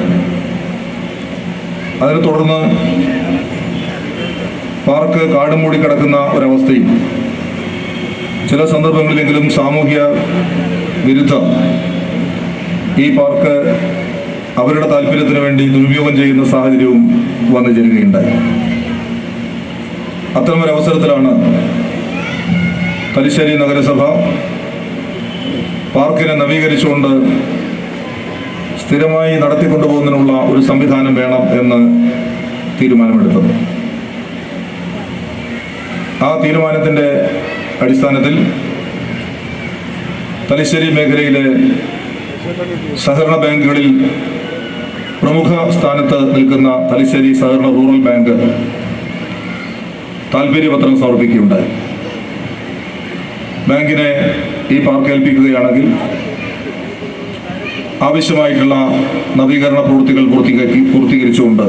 അതിനെ തുടർന്ന് പാർക്ക് കാടുമൂടി കിടക്കുന്ന ഒരവസ്ഥയും ചില സന്ദർഭങ്ങളിലെങ്കിലും സാമൂഹ്യ വിരുദ്ധർ ഈ പാർക്ക് അവരുടെ താല്പര്യത്തിന് വേണ്ടി ദുരുപയോഗം ചെയ്യുന്ന സാഹചര്യവും വന്നു ചേരുകയുണ്ടായി. അത്തരമൊരവസരത്തിലാണ് തലശ്ശേരി നഗരസഭ പാർക്കിനെ നവീകരിച്ചുകൊണ്ട് സ്ഥിരമായി നടത്തിക്കൊണ്ടുപോകുന്നതിനുള്ള ഒരു സംവിധാനം വേണം എന്ന് തീരുമാനമെടുത്തത്. ആ തീരുമാനത്തിൻ്റെ അടിസ്ഥാനത്തിൽ തലശ്ശേരി മേഖലയിലെ സഹകരണ ബാങ്കുകളിൽ പ്രമുഖ സ്ഥാനത്ത് നിൽക്കുന്ന തലശ്ശേരി സഹകരണ റൂറൽ ബാങ്ക് താൽപര്യപത്രം സമർപ്പിക്കുകയുണ്ടായി. ബാങ്കിനെ ഈ പാർക്ക് ഏൽപ്പിക്കുകയാണെങ്കിൽ ആവശ്യമായിട്ടുള്ള നവീകരണ പ്രവൃത്തികൾ പൂർത്തീകരിച്ചുകൊണ്ട്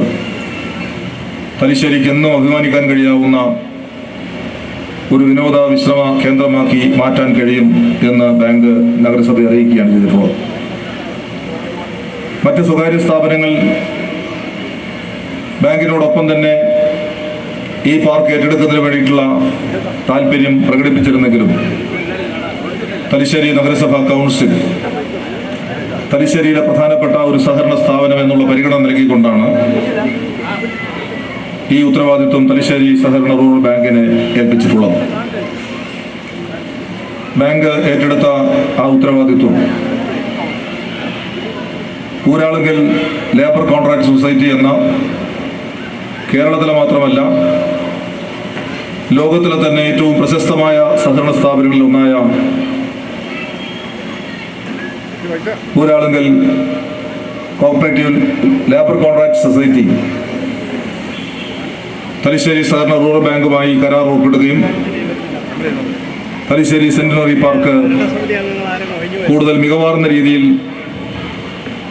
തലശ്ശേരിക്ക് എന്നും അഭിമാനിക്കാൻ കഴിയാവുന്ന ഒരു വിനോദ വിശ്രമ കേന്ദ്രമാക്കി മാറ്റാൻ കഴിയും എന്ന് ബാങ്ക് നഗരസഭയെ അറിയിക്കുകയാണ് ചെയ്തിട്ടുള്ളത്. മറ്റ് സ്വകാര്യ സ്ഥാപനങ്ങൾ ബാങ്കിനോടൊപ്പം തന്നെ ഈ പാർക്ക് ഏറ്റെടുക്കുന്നതിന് വേണ്ടിയിട്ടുള്ള താല്പര്യം പ്രകടിപ്പിച്ചിരുന്നെങ്കിലും തലശ്ശേരി നഗരസഭാ കൗൺസിൽ തലശ്ശേരിയിലെ പ്രധാനപ്പെട്ട ഒരു സഹകരണ സ്ഥാപനം എന്നുള്ള പരിഗണന നൽകിക്കൊണ്ടാണ് ഈ ഉത്തരവാദിത്വം തലശ്ശേരി സഹകരണ റൂറൽ ബാങ്കിനെ ഏൽപ്പിച്ചിട്ടുള്ളത്. ബാങ്ക് ഏറ്റെടുത്ത ആ ഉത്തരവാദിത്വം ഊരാളുങ്കൽ ലേബർ കോൺട്രാക്ട് സൊസൈറ്റി എന്ന കേരളത്തിലെ മാത്രമല്ല ലോകത്തിലെ തന്നെ ഏറ്റവും പ്രശസ്തമായ സഹകരണ സ്ഥാപനങ്ങളിൽ ഒന്നായ Uralungal cooperative labour contract society Thalassery സഹകരണ റൂറൽ ബാങ്കുമായി കരാർ ഒപ്പിടുകയും തലശ്ശേരി സെന്റിനറി പാർക്ക് കൂടുതൽ മികവാർന്ന രീതിയിൽ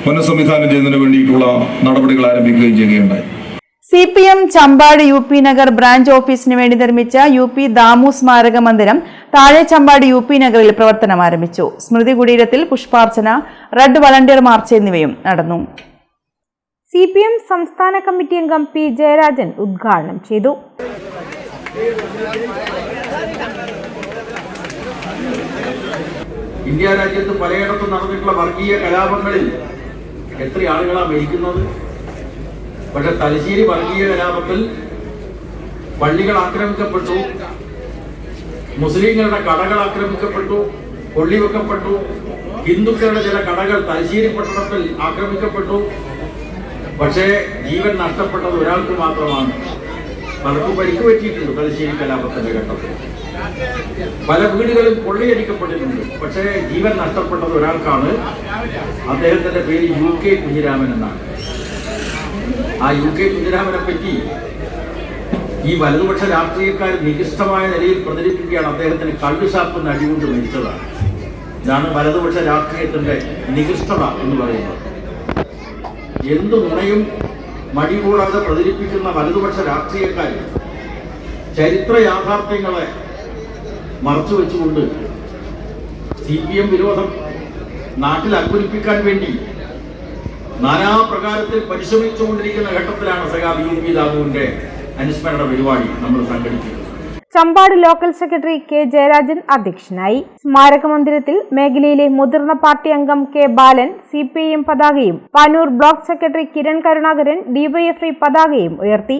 പുനഃസംവിധാനം ചെയ്യുന്നതിന് വേണ്ടിയിട്ടുള്ള നടപടികൾ ആരംഭിക്കുകയും ചെയ്യുകയുണ്ടായി. CPM Champad UP Nagar branch ഓഫീസിന് വേണ്ടി നിർമ്മിച്ച UP ദാമു സ്മാരക മന്ദിരം താഴെ ചമ്പാട് UP നഗറിൽ പ്രവർത്തനം ആരംഭിച്ചു. സ്മൃതി കുടീരത്തിൽ പുഷ്പാർച്ചന, റെഡ് വളണ്ടിയർ മാർച്ച് എന്നിവയും നടന്നു. CPM സംസ്ഥാന കമ്മിറ്റി അംഗം P. ജയരാജൻ ഉദ്ഘാടനം ചെയ്തു. ഇന്ത്യ രാജ്യത്ത് പലയിടത്തും നടന്നിട്ടുള്ള വർഗീയ കലാപങ്ങളിൽ എത്ര ആളുകളാണ് മരിക്കുന്നത്? പക്ഷെ തലശ്ശേരി വർഗീയ കലാപത്തിൽ പള്ളികൾ ആക്രമിക്കപ്പെട്ടു, മുസ്ലിങ്ങളുടെ കടകൾ ആക്രമിക്കപ്പെട്ടു, കൊള്ളിവെക്കപ്പെട്ടു, ഹിന്ദുക്കളുടെ ചില കടകൾ തലശ്ശേരി പട്ടണത്തിൽ ആക്രമിക്കപ്പെട്ടു. പക്ഷേ ജീവൻ നഷ്ടപ്പെട്ടത് ഒരാൾക്ക് മാത്രമാണ്. പലർക്കും പരിക്ക് പറ്റിയിട്ടുണ്ട് തലശ്ശേരി കലാപത്തിന്റെ ഘട്ടത്തിൽ. പല വീടുകളും കൊള്ളയടിക്കപ്പെട്ടിട്ടുണ്ട്. പക്ഷേ ജീവൻ നഷ്ടപ്പെട്ടത് ഒരാൾക്കാണ്. അദ്ദേഹത്തിന്റെ പേര് UK കുഞ്ഞിരാമൻ എന്നാണ്. ആ UK കുഞ്ഞിരാമനെ പറ്റി ഈ വലതുപക്ഷ രാഷ്ട്രീയക്കാർ നികൃഷ്ടമായ നിലയിൽ പ്രചരിപ്പിക്കുകയാണ്. അദ്ദേഹത്തിന് കള്ളുഷാപ്പ് അടികൊണ്ട് മരിച്ചതാണ്. ഇതാണ് വലതുപക്ഷ രാഷ്ട്രീയത്തിന്റെ നികൃഷ്ടത എന്ന് പറയുന്നത്. എന്തു നുണയും മടി കൂടാതെ പ്രചരിപ്പിക്കുന്ന വലതുപക്ഷ രാഷ്ട്രീയക്കാർ ചരിത്ര യാഥാർത്ഥ്യങ്ങളെ മറച്ചുവെച്ചുകൊണ്ട് CPM വിരോധം നാട്ടിൽ അങ്കുരിപ്പിക്കാൻ വേണ്ടി നാനാപ്രകാരത്തിൽ പരിശ്രമിച്ചുകൊണ്ടിരിക്കുന്ന ഘട്ടത്തിലാണ് സഖാബ് UP ദാമുവിന്റെ അനുസ്മരണ പരിപാടി നമ്മൾ സംഘടിപ്പിക്കുന്നത്. Champad local secretary K. Jayarajan അധ്യക്ഷനായി. സ്മാരക മന്ദിരത്തിൽ മേഖലയിലെ മുതിർന്ന പാർട്ടി അംഗം K. ബാലൻ CPIM പതാകയും Panoor block secretary Kiran Karunakaran DYFI പതാകയും ഉയർത്തി.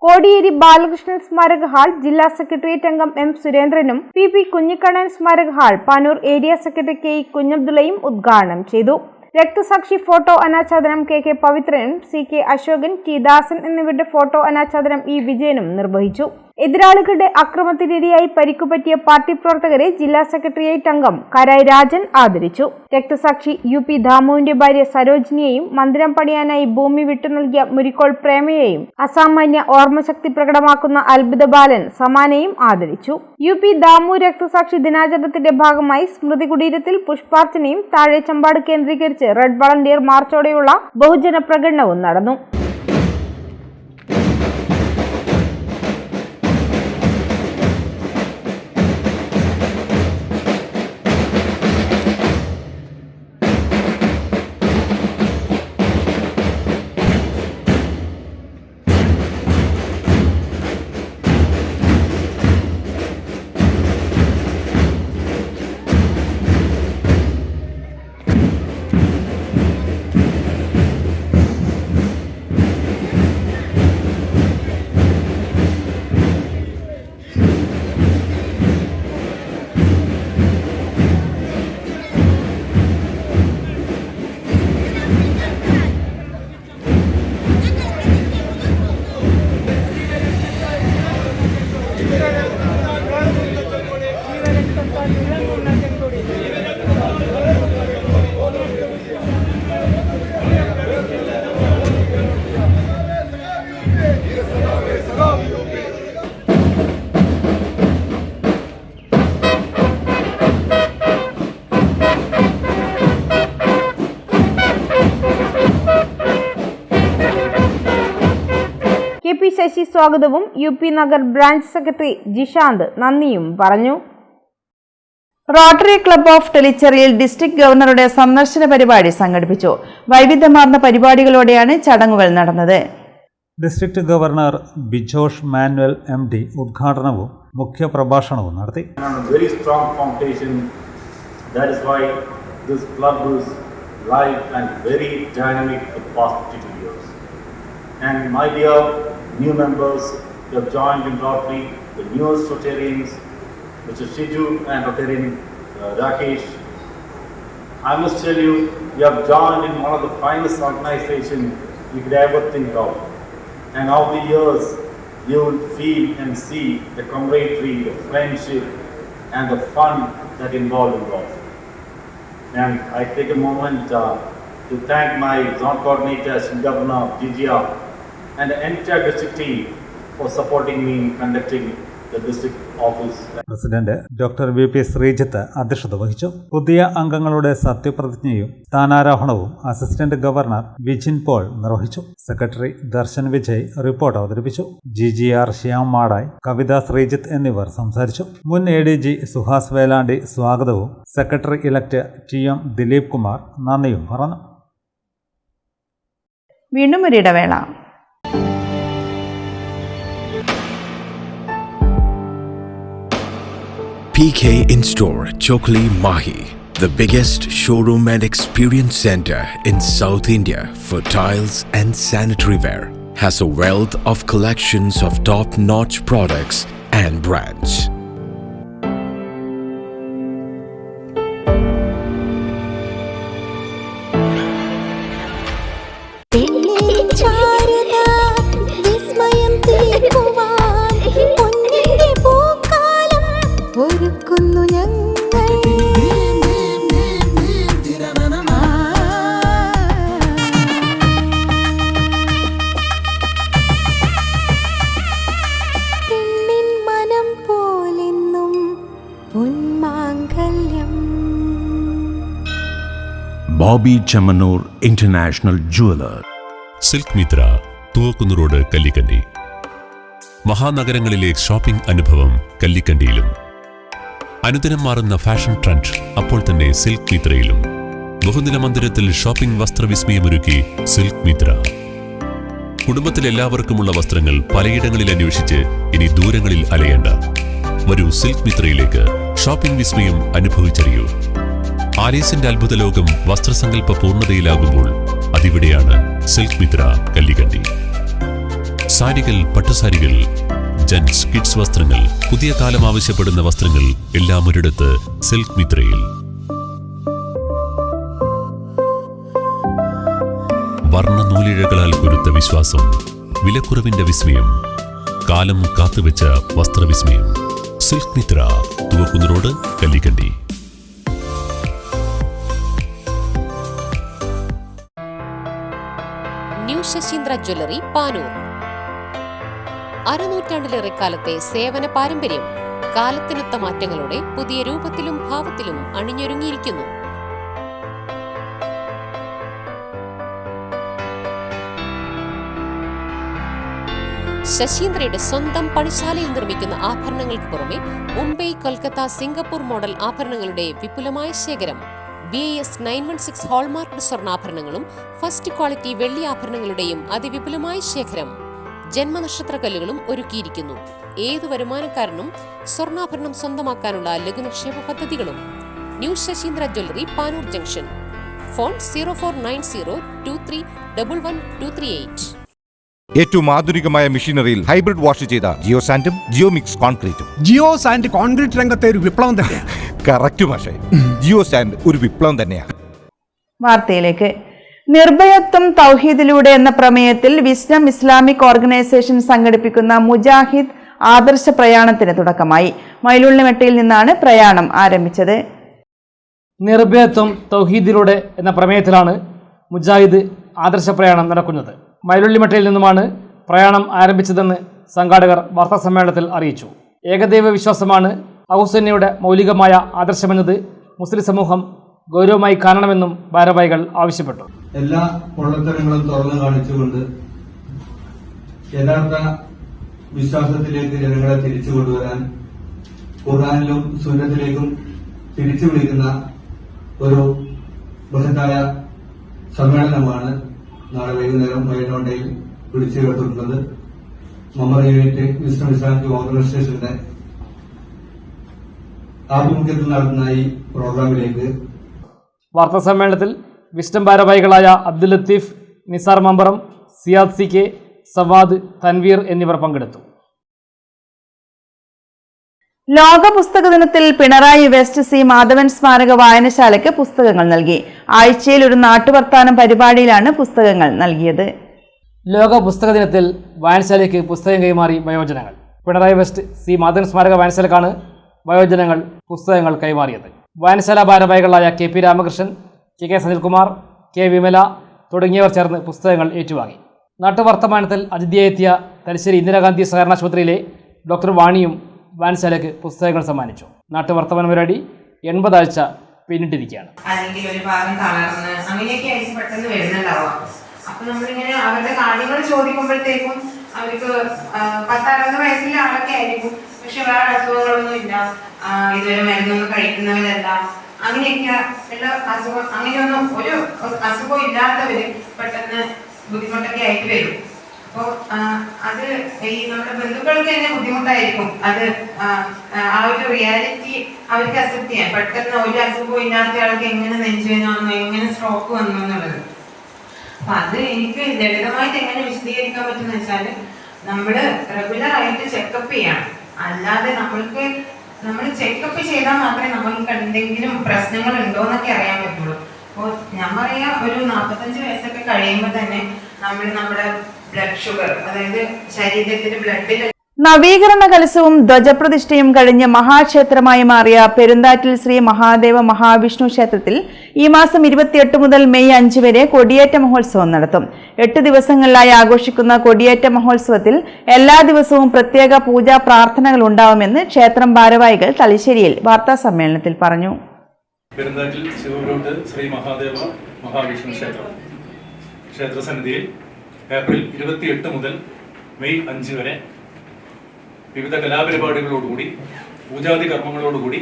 കോടിയേരി ബാലകൃഷ്ണൻ സ്മാരക ഹാൾ ജില്ലാ സെക്രട്ടേറിയറ്റ് അംഗം എം സുരേന്ദ്രനും പി കുഞ്ഞിക്കണ്ണൻ സ്മാരക hall Panoor area secretary K കുഞ്ഞബ്ദുള്ളയും ഉദ്ഘാടനം ചെയ്തു. രക്തസാക്ഷി ഫോട്ടോ അനാച്ഛാദനം കെ പവിത്രനും CK അശോകൻ, T ദാസൻ എന്നിവരുടെ ഫോട്ടോ അനാച്ഛാദനം E വിജയനും നിർവഹിച്ചു. എതിരാളികളുടെ അക്രമത്തിനിരയായി പരിക്കുപറ്റിയ പാർട്ടി പ്രവർത്തകരെ ജില്ലാ സെക്രട്ടേറിയറ്റ് അംഗം കരായ് രാജൻ ആദരിച്ചു. രക്തസാക്ഷി UP ദാമുവിന്റെ ഭാര്യ സരോജിനിയെയും മന്ദിരം പണിയാനായി ഭൂമി വിട്ടു നൽകിയ മുരിക്കോൾ പ്രേമയെയും അസാമാന്യ ഓർമ്മശക്തി പ്രകടമാക്കുന്ന അത്ഭുത ബാലൻ സമാനെയും ആദരിച്ചു. UP ദാമു രക്തസാക്ഷി ദിനാചരണത്തിന്റെ ഭാഗമായി സ്മൃതി കുടീരത്തിൽ പുഷ്പാർച്ചനയും താഴെ ചമ്പാട് കേന്ദ്രീകരിച്ച് റെഡ് വളണ്ടിയർ മാർച്ചോടെയുള്ള ബഹുജന പ്രകടനവും നടന്നു. KP ശശി സ്വാഗതവും UP Nagar branch secretary Jishanth നന്ദിയും പറഞ്ഞു. റോട്ടറി ക്ലബ്ബ് ഓഫ് ടെലിച്ചെറിയിൽ ഡിസ്ട്രിക്ട് ഗവർണറുടെ സന്ദർശന പരിപാടി സംഘടിപ്പിച്ചു. വൈവിധ്യമാർന്ന പരിപാടികളോടെയാണ് ചടങ്ങുകൾ നടന്നത്. District governor Bijosh Manuel MD ഉദ്ഘാടനവും മുഖ്യപ്രഭാഷണവും നടത്തി. And my dear new members who have joined in Rotary, the newest Rotarians, Mr. Shiju and Rotarian Rakesh, I must tell you, you have joined in one of the finest organizations you could ever think of. And over the years, you will feel and see the camaraderie, the friendship, and the fun that involved in Rotary. And I take a moment to thank my zone coordinator, Governor GGR, and the entire district team for supporting me in conducting the district office. President doctor VP Sreejith അധ്യക്ഷത വഹിച്ചു. പുതിയ അംഗങ്ങളുടെ സത്യപ്രതിജ്ഞയും സ്ഥാനാരോഹണവും assistant governor Vijin Paul നിർവഹിച്ചു. Secretary Darshan Vijay report അവതരിപ്പിച്ചു. GGR Shyam Madayi, Kavitha Sreejith എന്നിവർ സംസാരിച്ചു. മുൻ ADG സുഹാസ് വേലാണ്ടി സ്വാഗതവും secretary elect TM Dileep Kumar നന്ദിയും പറഞ്ഞു. വീണ്ടും ഒരിടവേള. PK In-Store Chokli Mahi, the biggest showroom and experience center in South India for tiles and sanitary ware, has a wealth of collections of top-notch products and brands. Bobby Chemmanur international jeweller. Silk Mitra, Thuvakkunnu road, Kallikkandi. മഹാനഗരങ്ങളിലെ shopping അനുഭവം കല്ലിക്കണ്ടിയിലും. അനുദിനം മാറുന്ന fashion trend അപ്പോൾ തന്നെ silk മിത്രയിലും. ബഹുനില മന്ദിരത്തിൽ shopping വസ്ത്രവിസ്മയമൊരുക്കി silk Mitra. കുടുംബത്തിലെല്ലാവർക്കുമുള്ള വസ്ത്രങ്ങൾ പലയിടങ്ങളിൽ അന്വേഷിച്ച് ഇനി ദൂരങ്ങളിൽ അലയേണ്ട. വരൂ സിൽക്ക് മിത്രയിലേക്ക്. ഷോപ്പിംഗ് വിസ്മയം അനുഭവിച്ചറിയൂ. ആലീസിന്റെ അത്ഭുത ലോകം വസ്ത്രസങ്കല്പ പൂർണ്ണതയിലാകുമ്പോൾ അതിവിടെയാണ് സിൽക്ക് മിത്ര കല്ലിക്കണ്ടി. സാരികൾ, പട്ടുസാരികൾ, ജെന്റ്സ്, കിഡ്സ് വസ്ത്രങ്ങൾ, പുതിയ കാലം ആവശ്യപ്പെടുന്ന വസ്ത്രങ്ങൾ എല്ലാം ഒരിടത്ത് സിൽക്ക് മിത്രയിൽ. വർണ്ണ നൂലിഴകളാൽ കൊരുത്ത വിശ്വാസം, വിലക്കുറവിന്റെ വിസ്മയം, കാലം കാത്തുവെച്ച വസ്ത്രവിസ്മയം. Silk Mitra, Thuvakkunnu road, Kallikkandi. New Sasheendra jewellery, Panoor. അരനൂറ്റാണ്ടിലേറെ കാലത്തെ സേവന പാരമ്പര്യം കാലത്തിനൊത്ത മാറ്റങ്ങളോടെ പുതിയ രൂപത്തിലും ഭാവത്തിലും അണിഞ്ഞൊരുങ്ങിയിരിക്കുന്നു. ശശീന്ദ്രയുടെ സ്വന്തം പണിശാലയിൽ നിർമ്മിക്കുന്ന ആഭരണങ്ങൾക്ക് പുറമെ മുംബൈ, കൊൽക്കത്ത, സിംഗപ്പൂർ മോഡൽ ആഭരണങ്ങളുടെ വിപുലമായ ശേഖരം. BIS 916 ഹോൾമാർക്ക്ഡ് സ്വർണ്ണാഭരണങ്ങളും ഫസ്റ്റ് ക്വാളിറ്റി വെള്ളി ആഭരണങ്ങളുടെയും അതിവിപുലമായ ശേഖരം. ജന്മനക്ഷത്രക്കല്ലുകളും ഒരുക്കിയിരിക്കുന്നു. ഏതു വരുമാനക്കാരനും സ്വർണ്ണാഭരണം സ്വന്തമാക്കാനുള്ള ലഘുനിക്ഷേപ പദ്ധതികളും. New Sasheendra jewellery, Panoor junction. Phone 049023112238. ഏറ്റവും ആധുനികമായ മെഷീനറിയിൽ ഹൈബ്രിഡ് വാഷ് ചെയ്ത ജിയോ സാൻഡും ജിയോ മിക്സ് കോൺക്രീറ്റും. ജിയോ സാൻഡ് കോൺക്രീറ്റ് രംഗത്തെ ഒരു വിപ്ലവം തന്നെയാണ്. കറക്റ്റ് മാഷേ, ജിയോ സാൻഡ് ഒരു വിപ്ലവം തന്നെയാണ്. വാർത്തയിലേക്ക്. നിർഭയത്വം തൗഹീദിലൂടെ എന്ന പ്രമേയത്തിൽ വിസ്ഡം ഇസ്ലാമിക് ഓർഗനൈസേഷൻ സംഘടിപ്പിക്കുന്ന മുജാഹിദ് ആദർശ പ്രയാണത്തിന് തുടക്കമായി. മൈലുള്ളിമെട്ടയിൽ നിന്നാണ് പ്രയാണം ആരംഭിച്ചത്. നിർഭയത്വം തൗഹീദിലൂടെ എന്ന പ്രമേയത്തിലാണ് മുജാഹിദ് ആദർശ പ്രയാണം നടക്കുന്നത്. മൈലുള്ളിമട്ടയിൽ നിന്നുമാണ് പ്രയാണം ആരംഭിച്ചതെന്ന് സംഘാടകർ വാർത്താസമ്മേളനത്തിൽ അറിയിച്ചു. ഏകദൈവ വിശ്വാസമാണ് അഹുസുന്നയുടെ മൗലികമായ ആദർശമെന്നത് മുസ്ലിം സമൂഹം ഗൗരവമായി കാണണമെന്നും ഭാരവാഹികൾ ആവശ്യപ്പെട്ടു. എല്ലാ പൊള്ളത്തരങ്ങളും തുറന്നു കാണിച്ചുകൊണ്ട് യഥാർത്ഥ വിശ്വാസത്തിലേക്ക് ജനങ്ങളെ തിരിച്ചു കൊണ്ടുവരാൻ ഖുർആനിലും സുന്നത്തിലേക്കും തിരിച്ചു വിളിക്കുന്ന ഒരു ബൃഹത്തായ സമ്മേളനമാണ് നാളെ വൈകുന്നേരം വയനാട്ടിൽ വിളിച്ചു ചേർത്തിട്ടുള്ളത്. മമ്മർ യൂണിറ്റ് വിസ്ഡം ഇസ്ലാമിക് ഓർഗനൈസേഷന്റെ ആഭിമുഖ്യത്തിൽ നടത്തുന്ന ഈ പ്രോഗ്രാമിലേക്ക് വാർത്താ സമ്മേളനത്തിൽ വിസ്ഡം ഭാരവാഹികളായ അബ്ദുൽ ലത്തീഫ്, നിസാർ മമ്പറം, സിയാദ് CK, സവാദ്, തൻവീർ എന്നിവർ പങ്കെടുത്തു. ലോക പുസ്തക ദിനത്തിൽ പിണറായി വെസ്റ്റ് C മാധവൻ സ്മാരക വായനശാലയ്ക്ക് പുസ്തകങ്ങൾ നൽകി. ആഴ്ചയിൽ ഒരു നാട്ടുവർത്താനം പരിപാടിയിലാണ് പുസ്തകങ്ങൾ നൽകിയത്. ലോക പുസ്തക ദിനത്തിൽ വായനശാലയ്ക്ക് പുസ്തകം കൈമാറി വയോജനങ്ങൾ. പിണറായി വെസ്റ്റ് C മാധവൻ സ്മാരക വായനശാലക്കാണ് വയോജനങ്ങൾ പുസ്തകങ്ങൾ കൈമാറിയത്. വായനശാല ഭാരവാഹികളായ KP Ramakrishnan, KK Sanilkumar, K Vimala തുടങ്ങിയവർ ചേർന്ന് പുസ്തകങ്ങൾ ഏറ്റുവാങ്ങി. നാട്ടുവർത്തമാനത്തിൽ അതിഥിയെത്തിയ തലശ്ശേരി ഇന്ദിരാഗാന്ധി സഹകരണ ആശുപത്രിയിലെ ഡോക്ടർ വാണിയും വായനശാലയ്ക്ക് പുസ്തകങ്ങൾ സമ്മാനിച്ചു. നാട്ടുവർത്തമാന പരിപാടി 80 ആഴ്ച പിന്നിട്ടിരിക്കുകയാണ്. അല്ലെങ്കിൽ ഒരു ഭാഗം തളർന്ന് അങ്ങനെയൊക്കെ ആയിരിക്കും പെട്ടെന്ന് വരുന്നുണ്ടാവാം. അപ്പൊ നമ്മളിങ്ങനെ അവരുടെ കാര്യങ്ങൾ ചോദിക്കുമ്പോഴത്തേക്കും അവർക്ക് 10-60 വയസ്സിലെ ആളൊക്കെ ആയിരിക്കും, പക്ഷെ വേറെ അസുഖങ്ങളൊന്നും ഇല്ല, ഇതുവരെ മരുന്നൊന്നും കഴിക്കുന്നവരല്ല, അങ്ങനെയൊക്കെ ഉള്ള അസുഖം, അങ്ങനെയൊന്നും ഒരു അസുഖം ഇല്ലാത്തവര് പെട്ടെന്ന് ബുദ്ധിമുട്ടൊക്കെ ആയിട്ട് വരും. അപ്പോൾ അത് ഈ നമ്മുടെ ബന്ധുക്കൾക്ക് തന്നെ ബുദ്ധിമുട്ടായിരിക്കും അത് ആ ഒരു റിയാലിറ്റി അവർക്ക് അക്സെപ്റ്റ് ചെയ്യാൻ. പെട്ടെന്ന് ഒരു അസുഖവും ഇല്ലാത്ത ആൾക്ക് എങ്ങനെ നെഞ്ചുവേദന വന്നു, എങ്ങനെ സ്ട്രോക്ക് വന്നു എന്നുള്ളത്. അപ്പൊ അത് എനിക്ക് ലളിതമായിട്ട് എങ്ങനെ വിശദീകരിക്കാൻ പറ്റുന്ന വെച്ചാൽ നമ്മൾ റെഗുലർ ആയിട്ട് ചെക്കപ്പ് ചെയ്യണം. അല്ലാതെ നമ്മൾ ചെക്കപ്പ് ചെയ്താൽ മാത്രമേ നമ്മൾക്ക് എന്തെങ്കിലും പ്രശ്നങ്ങൾ ഉണ്ടോ എന്നൊക്കെ അറിയാൻ പറ്റുള്ളൂ. അപ്പോൾ ഞാൻ പറയാ ഒരു 45 വയസ്സൊക്കെ കഴിയുമ്പോൾ തന്നെ നമ്മുടെ ബ്ലഡ് ഷുഗർ, അതായത് ശരീരത്തിന്റെ ബ്ലഡിൽ നവീകരണ കലശവും ധ്വജപ്രതിഷ്ഠയും കഴിഞ്ഞ് മഹാക്ഷേത്രമായി മാറിയ പെരുന്താറ്റിൽ ശ്രീ മഹാദേവ മഹാവിഷ്ണു ക്ഷേത്രത്തിൽ ഈ മാസം 28 മുതൽ മെയ് 5 വരെ കൊടിയേറ്റ മഹോത്സവം നടത്തും. 8 ദിവസങ്ങളിലായി ആഘോഷിക്കുന്ന കൊടിയേറ്റ മഹോത്സവത്തിൽ എല്ലാ ദിവസവും പ്രത്യേക പൂജാ പ്രാർത്ഥനകൾ ഉണ്ടാവുമെന്ന് ക്ഷേത്രം ഭാരവാഹികൾ തലശ്ശേരിയിൽ വാർത്താ സമ്മേളനത്തിൽ പറഞ്ഞു. പെരുന്താറ്റിൽ ശിവഗ്രൂട്ട് ശ്രീ മഹാദേവ മഹാവിഷ്ണു ക്ഷേത്രസന്നിധിയിൽ ഏപ്രിൽ 28 മുതൽ മെയ് 5 വരെ വിവിധ കലാപരിപാടികളോടുകൂടി പൂജാതി കർമ്മങ്ങളോടുകൂടി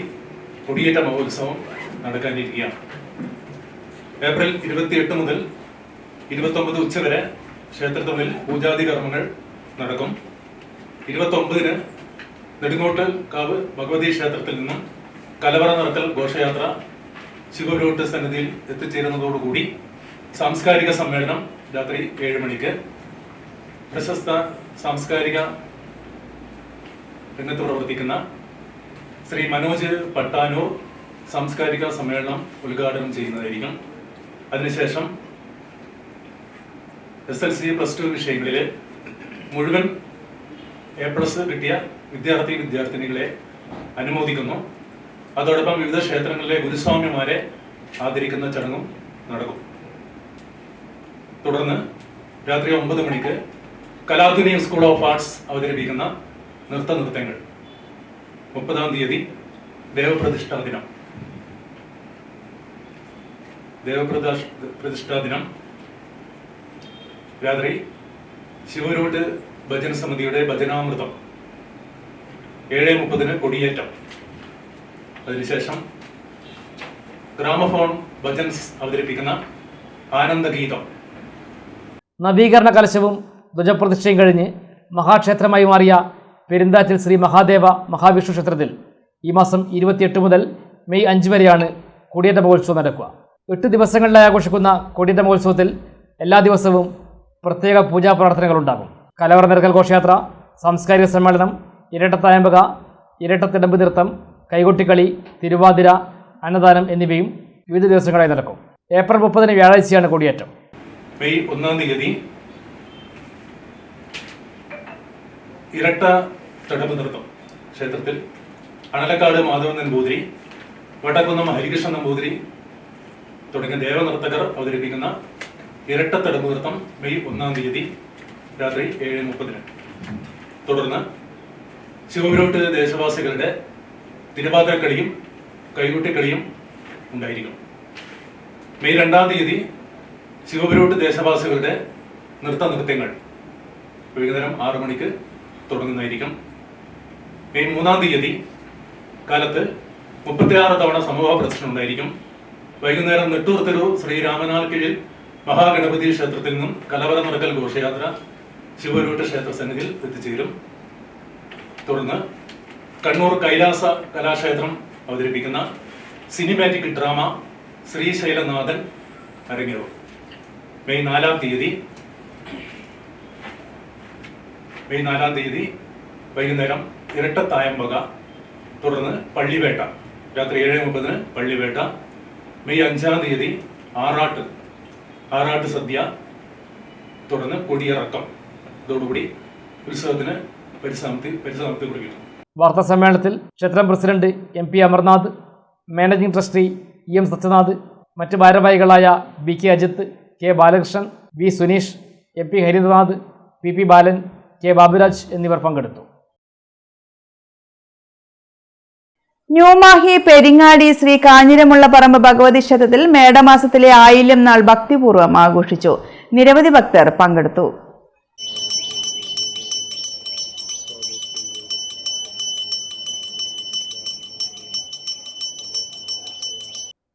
കൊടിയേറ്റ മഹോത്സവം നടക്കാനിരിക്കുകയാണ്. ഏപ്രിൽ 28 മുതൽ 29 ഉച്ചവരെ ക്ഷേത്രത്തിനുള്ളിൽ പൂജാതി കർമ്മങ്ങൾ നടക്കും. 29-ന് നെടുങ്ങോട്ട് കാവ് ഭഗവതി ക്ഷേത്രത്തിൽ നിന്നും കലവറ നിറക്കൽ ഘോഷയാത്ര ശിവപുരോട്ട് സന്നിധിയിൽ എത്തിച്ചേരുന്നതോടുകൂടി സാംസ്കാരിക സമ്മേളനം രാത്രി 7 മണിക്ക്. പ്രശസ്ത സാംസ്കാരിക രംഗത്ത് പ്രവർത്തിക്കുന്ന ശ്രീ മനോജ് പട്ടാനൂർ സാംസ്കാരിക സമ്മേളനം ഉദ്ഘാടനം ചെയ്യുന്നതായിരിക്കും. അതിനുശേഷം SLC +2 വിഷയങ്ങളിൽ മുഴുവൻ A+ കിട്ടിയ വിദ്യാർത്ഥിനികളെ അനുമോദിക്കുന്നു. അതോടൊപ്പം വിവിധ ക്ഷേത്രങ്ങളിലെ ഗുരുസ്വാമിമാരെ ആദരിക്കുന്ന ചടങ്ങും നടക്കും. തുടർന്ന് രാത്രി 9 മണിക്ക് കലാധുനി സ്കൂൾ ഓഫ് ആർട്സ് അവതരിപ്പിക്കുന്ന നൃത്തങ്ങൾ. 30-ാം തീയതി ദേവപ്രതിഷ്ഠാ ദിനം രാത്രി ശിവരോട്ട് ഭജന സമിതിയുടെ ഭജനാമൃതം 7:30-ന് കൊടിയേറ്റം. അതിനുശേഷം ഗ്രാമഫോൺ ഭജൻസ് അവതരിപ്പിക്കുന്ന ആനന്ദഗീതം. നവീകരണ കലശവും ധ്വജപ്രതിഷ്ഠയും കഴിഞ്ഞ് മഹാക്ഷേത്രമായി മാറിയ പെരുന്താറ്റിൽ ശ്രീ മഹാദേവ മഹാവിഷ്ണു ക്ഷേത്രത്തിൽ ഈ മാസം 28 മുതൽ മെയ് 5 വരെയാണ് കൊടിയേറ്റ മഹോത്സവം നടക്കുക. 8 ദിവസങ്ങളിലായി ആഘോഷിക്കുന്ന കൊടിയേറ്റ മഹോത്സവത്തിൽ എല്ലാ ദിവസവും പ്രത്യേക പൂജാ പ്രാർത്ഥനകളുണ്ടാകും. കലവറ നിറക്കൽ ഘോഷയാത്ര, സാംസ്കാരിക സമ്മേളനം, ഇരട്ടത്തായമ്പക, ഇരട്ടത്തിടമ്പ് നൃത്തം, കൈകൊട്ടിക്കളി, തിരുവാതിര, അന്നദാനം എന്നിവയും വിവിധ ദിവസങ്ങളായി നടക്കും. ഏപ്രിൽ 30-ന് വ്യാഴാഴ്ചയാണ് കൊടിയേറ്റം. മെയ് 1-ാം തീയതി ഇരട്ട തടമ്പ് നൃത്തം ക്ഷേത്രത്തിൽ അണലക്കാട് മാധവൻ നമ്പൂതിരി, വടക്കുന്നം ഹരികൃഷ്ണൻ നമ്പൂതിരി തുടങ്ങിയ ദേവനർത്തകർ അവതരിപ്പിക്കുന്ന ഇരട്ട തടമ്പ് നൃത്തം മെയ് 1-ാം തീയതി രാത്രി 7:30-ന്. തുടർന്ന് ശിവപുരോട്ട് ദേശവാസികളുടെ തിരുവാതിരക്കളിയും കൈകൊട്ടിക്കളിയും ഉണ്ടായിരിക്കും. മെയ് 2-ാം തീയതി ശിവപുരോട്ട് ദേശവാസികളുടെ നൃത്തങ്ങൾ വൈകുന്നേരം 6 മണിക്ക് തുടങ്ങുന്നതായിരിക്കും. മെയ് 3-ാം തീയതി കാലത്ത് 36 തവണ സമൂഹ പ്രദർശനം ഉണ്ടായിരിക്കും. വൈകുന്നേരം നെട്ടൂർ തെരു ശ്രീരാമനാൽ കീഴിൽ മഹാഗണപതി ക്ഷേത്രത്തിൽ നിന്നും കലവറ നിറക്കൽ ഘോഷയാത്ര ശിവപുരോട്ട് ക്ഷേത്ര സന്നിധിയിൽ എത്തിച്ചേരും. തുടർന്ന് കണ്ണൂർ കൈലാസ കലാക്ഷേത്രം അവതരിപ്പിക്കുന്ന സിനിമാറ്റിക് ഡ്രാമ ശ്രീശൈലനാഥൻ അരങ്ങേറും. മെയ് 4-ാം തീയതി വൈകുന്നേരം ഇരട്ടത്തായമ്പക, തുടർന്ന് പള്ളിവേട്ട രാത്രി 7:30-ന് പള്ളിവേട്ട. മെയ് 5-ാം തീയതി ആറാട്ട് സദ്യ, തുടർന്ന് കൊടിയിറക്കം. ഇതോടുകൂടി ഉത്സവത്തിന് പരിസമാപ്തി കുറിക്കുന്നു. വാർത്താ സമ്മേളനത്തിൽ ക്ഷേത്രം president MP Amarnath, managing trustee EM Sathyanath, മറ്റ് ഭാരവാഹികളായ BK Ajith, K Balakrishnan, V Suneesh, MP Harindranath, PP ബാലൻ, K ബാബുരാജ് എന്നിവർ പങ്കെടുത്തു. ന്യൂമാഹി പെരിങ്ങാടി ശ്രീ കാഞ്ഞിരമുള്ളപറമ്പ് ഭഗവതി ക്ഷേത്രത്തിൽ മേടമാസത്തിലെ ആയില്യം നാൾ ഭക്തിപൂർവ്വം ആഘോഷിച്ചു. നിരവധി ഭക്തർ പങ്കെടുത്തു.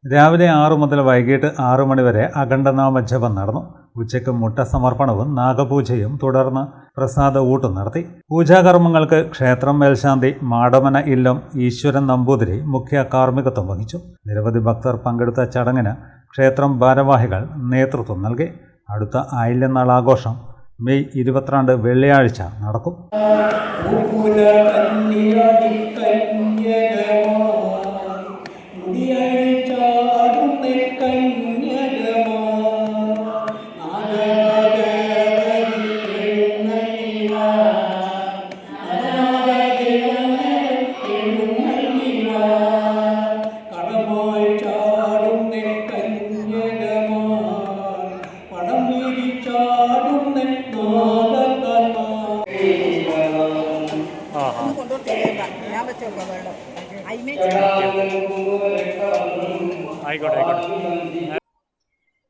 രാവിലെ 6 മുതൽ വൈകിട്ട് 6 മണി വരെ അഖണ്ഡനാമജപം നടന്നു. ഉച്ചയ്ക്ക് മുട്ട സമർപ്പണവും നാഗപൂജയും തുടർന്ന് പ്രസാദ ഊട്ടും നടത്തി. പൂജാകർമ്മങ്ങൾക്ക് ക്ഷേത്രം മേൽശാന്തി മാടമന ഇല്ലം ഈശ്വരൻ നമ്പൂതിരി മുഖ്യ കാർമ്മികത്വം വഹിച്ചു. നിരവധി ഭക്തർ പങ്കെടുത്ത ചടങ്ങിന് ക്ഷേത്രം ഭാരവാഹികൾ നേതൃത്വം നൽകി. അടുത്ത ആയില്യനാൾ ആഘോഷം മെയ് 22 വെള്ളിയാഴ്ച നടക്കും.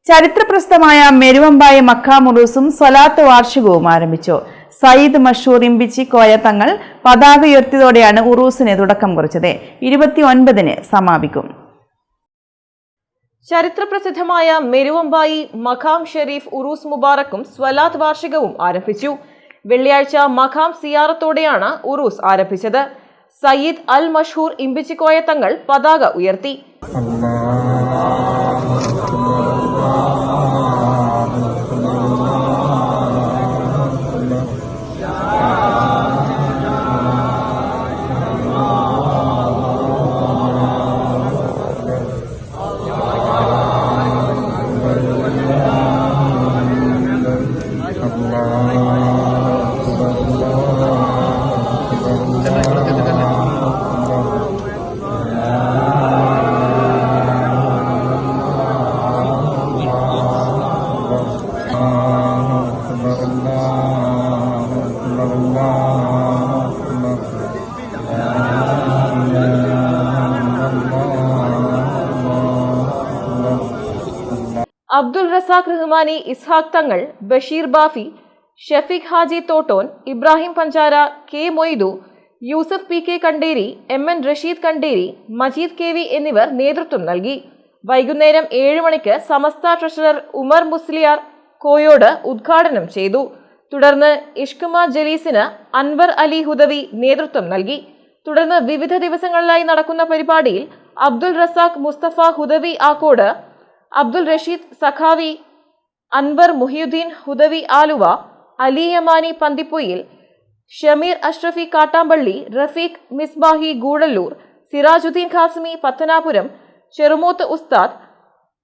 ചരിത്രപ്രസിദ്ധമായ മെരുവമ്പായ മക്കാമുറൂസും സ്വലാത്ത് വാർഷികവും ആരംഭിച്ചു. സയ്യിദ് മഷൂർ ഇമ്പിച്ചി കോയ തങ്ങൾ പതാക ഉയർത്തിയതോടെയാണ് ഉറൂസിന് തുടക്കം കുറിച്ചത്. 29-ന് സമാപിക്കും. ചരിത്രപ്രസിദ്ധമായ മെരുവമ്പായി മഖാം ഷെരീഫ് ഉറൂസ് മുബാറക്കും സ്വലാത്ത് വാർഷികവും ആരംഭിച്ചു. വെള്ളിയാഴ്ച മഖാം സിയാറത്തോടെയാണ് ഉറൂസ് ആരംഭിച്ചത്. സയ്യിദ് അൽ മഷൂർ ഇമ്പിച്ചിക്കോയ തങ്ങൾ പതാക ഉയർത്തി. അബ്ദുൾ റസാഖ് റഹ്മാനി, ഇസ്ഹാഖ് തങ്ങൾ, Basheer Bafi, Shafeeq Haji Thotton, Ibrahim Panchara, K Moidu, Yusuf P K Kanderi, MN Rasheed Kanderi, Majeed KV എന്നിവർ നേതൃത്വം നൽകി. വൈകുന്നേരം 7 മണിക്ക് സമസ്ത ട്രഷറർ ഉമർ മുസ്ലിയാർ കോയോട് ഉദ്ഘാടനം ചെയ്തു. തുടർന്ന് ഇഷ്കുമ ജലീസിന് അൻവർ അലി ഹുദവി നേതൃത്വം നൽകി. തുടർന്ന് വിവിധ ദിവസങ്ങളിലായി നടക്കുന്ന പരിപാടിയിൽ അബ്ദുൾ റസാഖ് മുസ്തഫ ഹുദവി ആക്കോട്, അബ്ദുൾ റഷീദ് സഖാവി, അൻവർ മുഹിയുദ്ദീൻ ഹുദവി ആലുവ, അലി യമാനി പന്തിപ്പൊയിൽ, ഷമീർ അഷ്റഫി കാട്ടാമ്പള്ളി, റഫീഖ് മിസ്ബാഹി ഗൂഡല്ലൂർ, സിറാജുദ്ദീൻ ഖാസിമി പത്തനാപുരം, ചെറുമോത്ത് ഉസ്താദ്,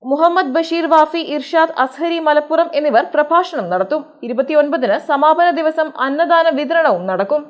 മുഹമ്മദ് ബഷീർ വാഫി, ഇർഷാദ് അസ്ഹരി മലപ്പുറം എന്നിവർ പ്രഭാഷണം നടത്തും. 29-ന് സമാപന ദിവസം അന്നദാന വിതരണവും നടക്കും.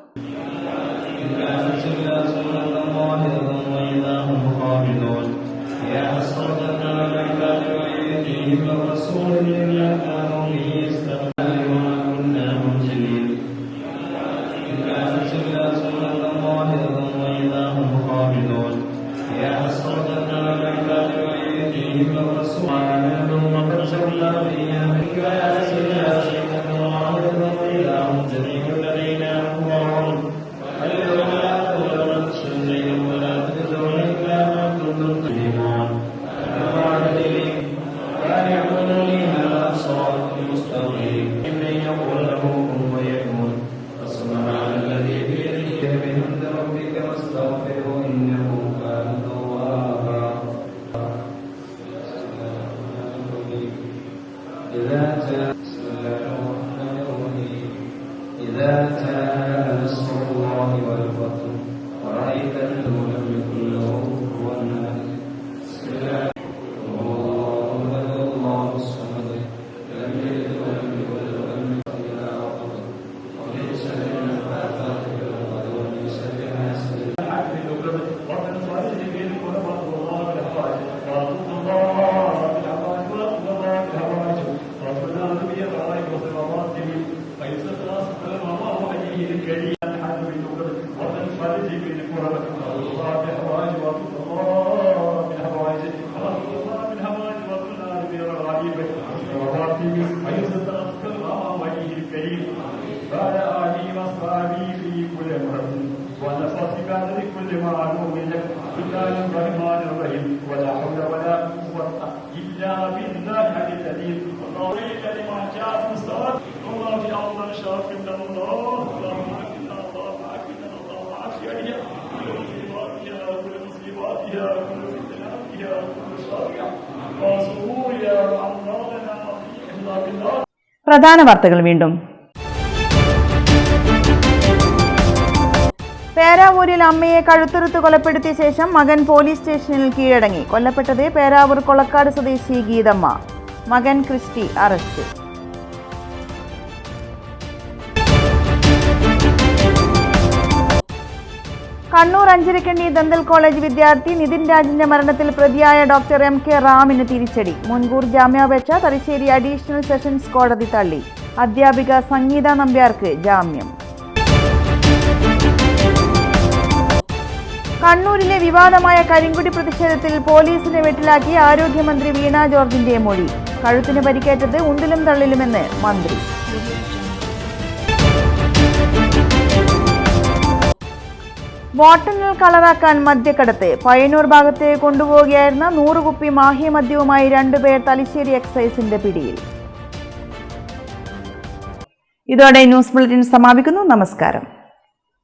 പ്രധാന വാർത്തകൾ വീണ്ടും. പേരാവൂരിൽ അമ്മയെ കഴുത്തുറുത്ത് കൊലപ്പെടുത്തിയ ശേഷം മകൻ പോലീസ് സ്റ്റേഷനിൽ കീഴടങ്ങി. കൊല്ലപ്പെട്ടത് പേരാവൂർ കൊളക്കാട് സ്വദേശി ഗീതമ്മ. മകൻ Christy arrest. Kannur Anjarakandy dental college വിദ്യാർത്ഥി നിതിൻ രാജിന്റെ മരണത്തിൽ പ്രതിയായ ഡോക്ടർ MK റാമിന് തിരിച്ചടി. മുൻകൂർ ജാമ്യാപേക്ഷ തലശ്ശേരി അഡീഷണൽ സെഷൻസ് കോടതി തള്ളി. അധ്യാപിക സംഗീത നമ്പ്യാർക്ക് ജാമ്യം. കണ്ണൂരിലെ വിവാദമായ കരിങ്കുടി പ്രതിഷേധത്തിൽ പോലീസിനെ വെട്ടിലാക്കി ആരോഗ്യമന്ത്രി വീണ ജോർജിന്റെ മൊഴി. കഴുത്തിന് പരിക്കേറ്റത് ഉണ്ടിലും തള്ളിലുമെന്ന് മന്ത്രി. ബോട്ടിലിൽ കളറാക്കാൻ മദ്യക്കടത്ത്. പയ്യന്നൂർ ഭാഗത്തേക്ക് കൊണ്ടുപോവുകയായിരുന്ന 100 കുപ്പി മാഹി മദ്യവുമായി 2 പേർ തലശ്ശേരി എക്സൈസിന്റെ പിടിയിൽ. ഇതോടെ ന്യൂസ് ബുള്ളറ്റിൻ സമാപിക്കുന്നു. നമസ്കാരം.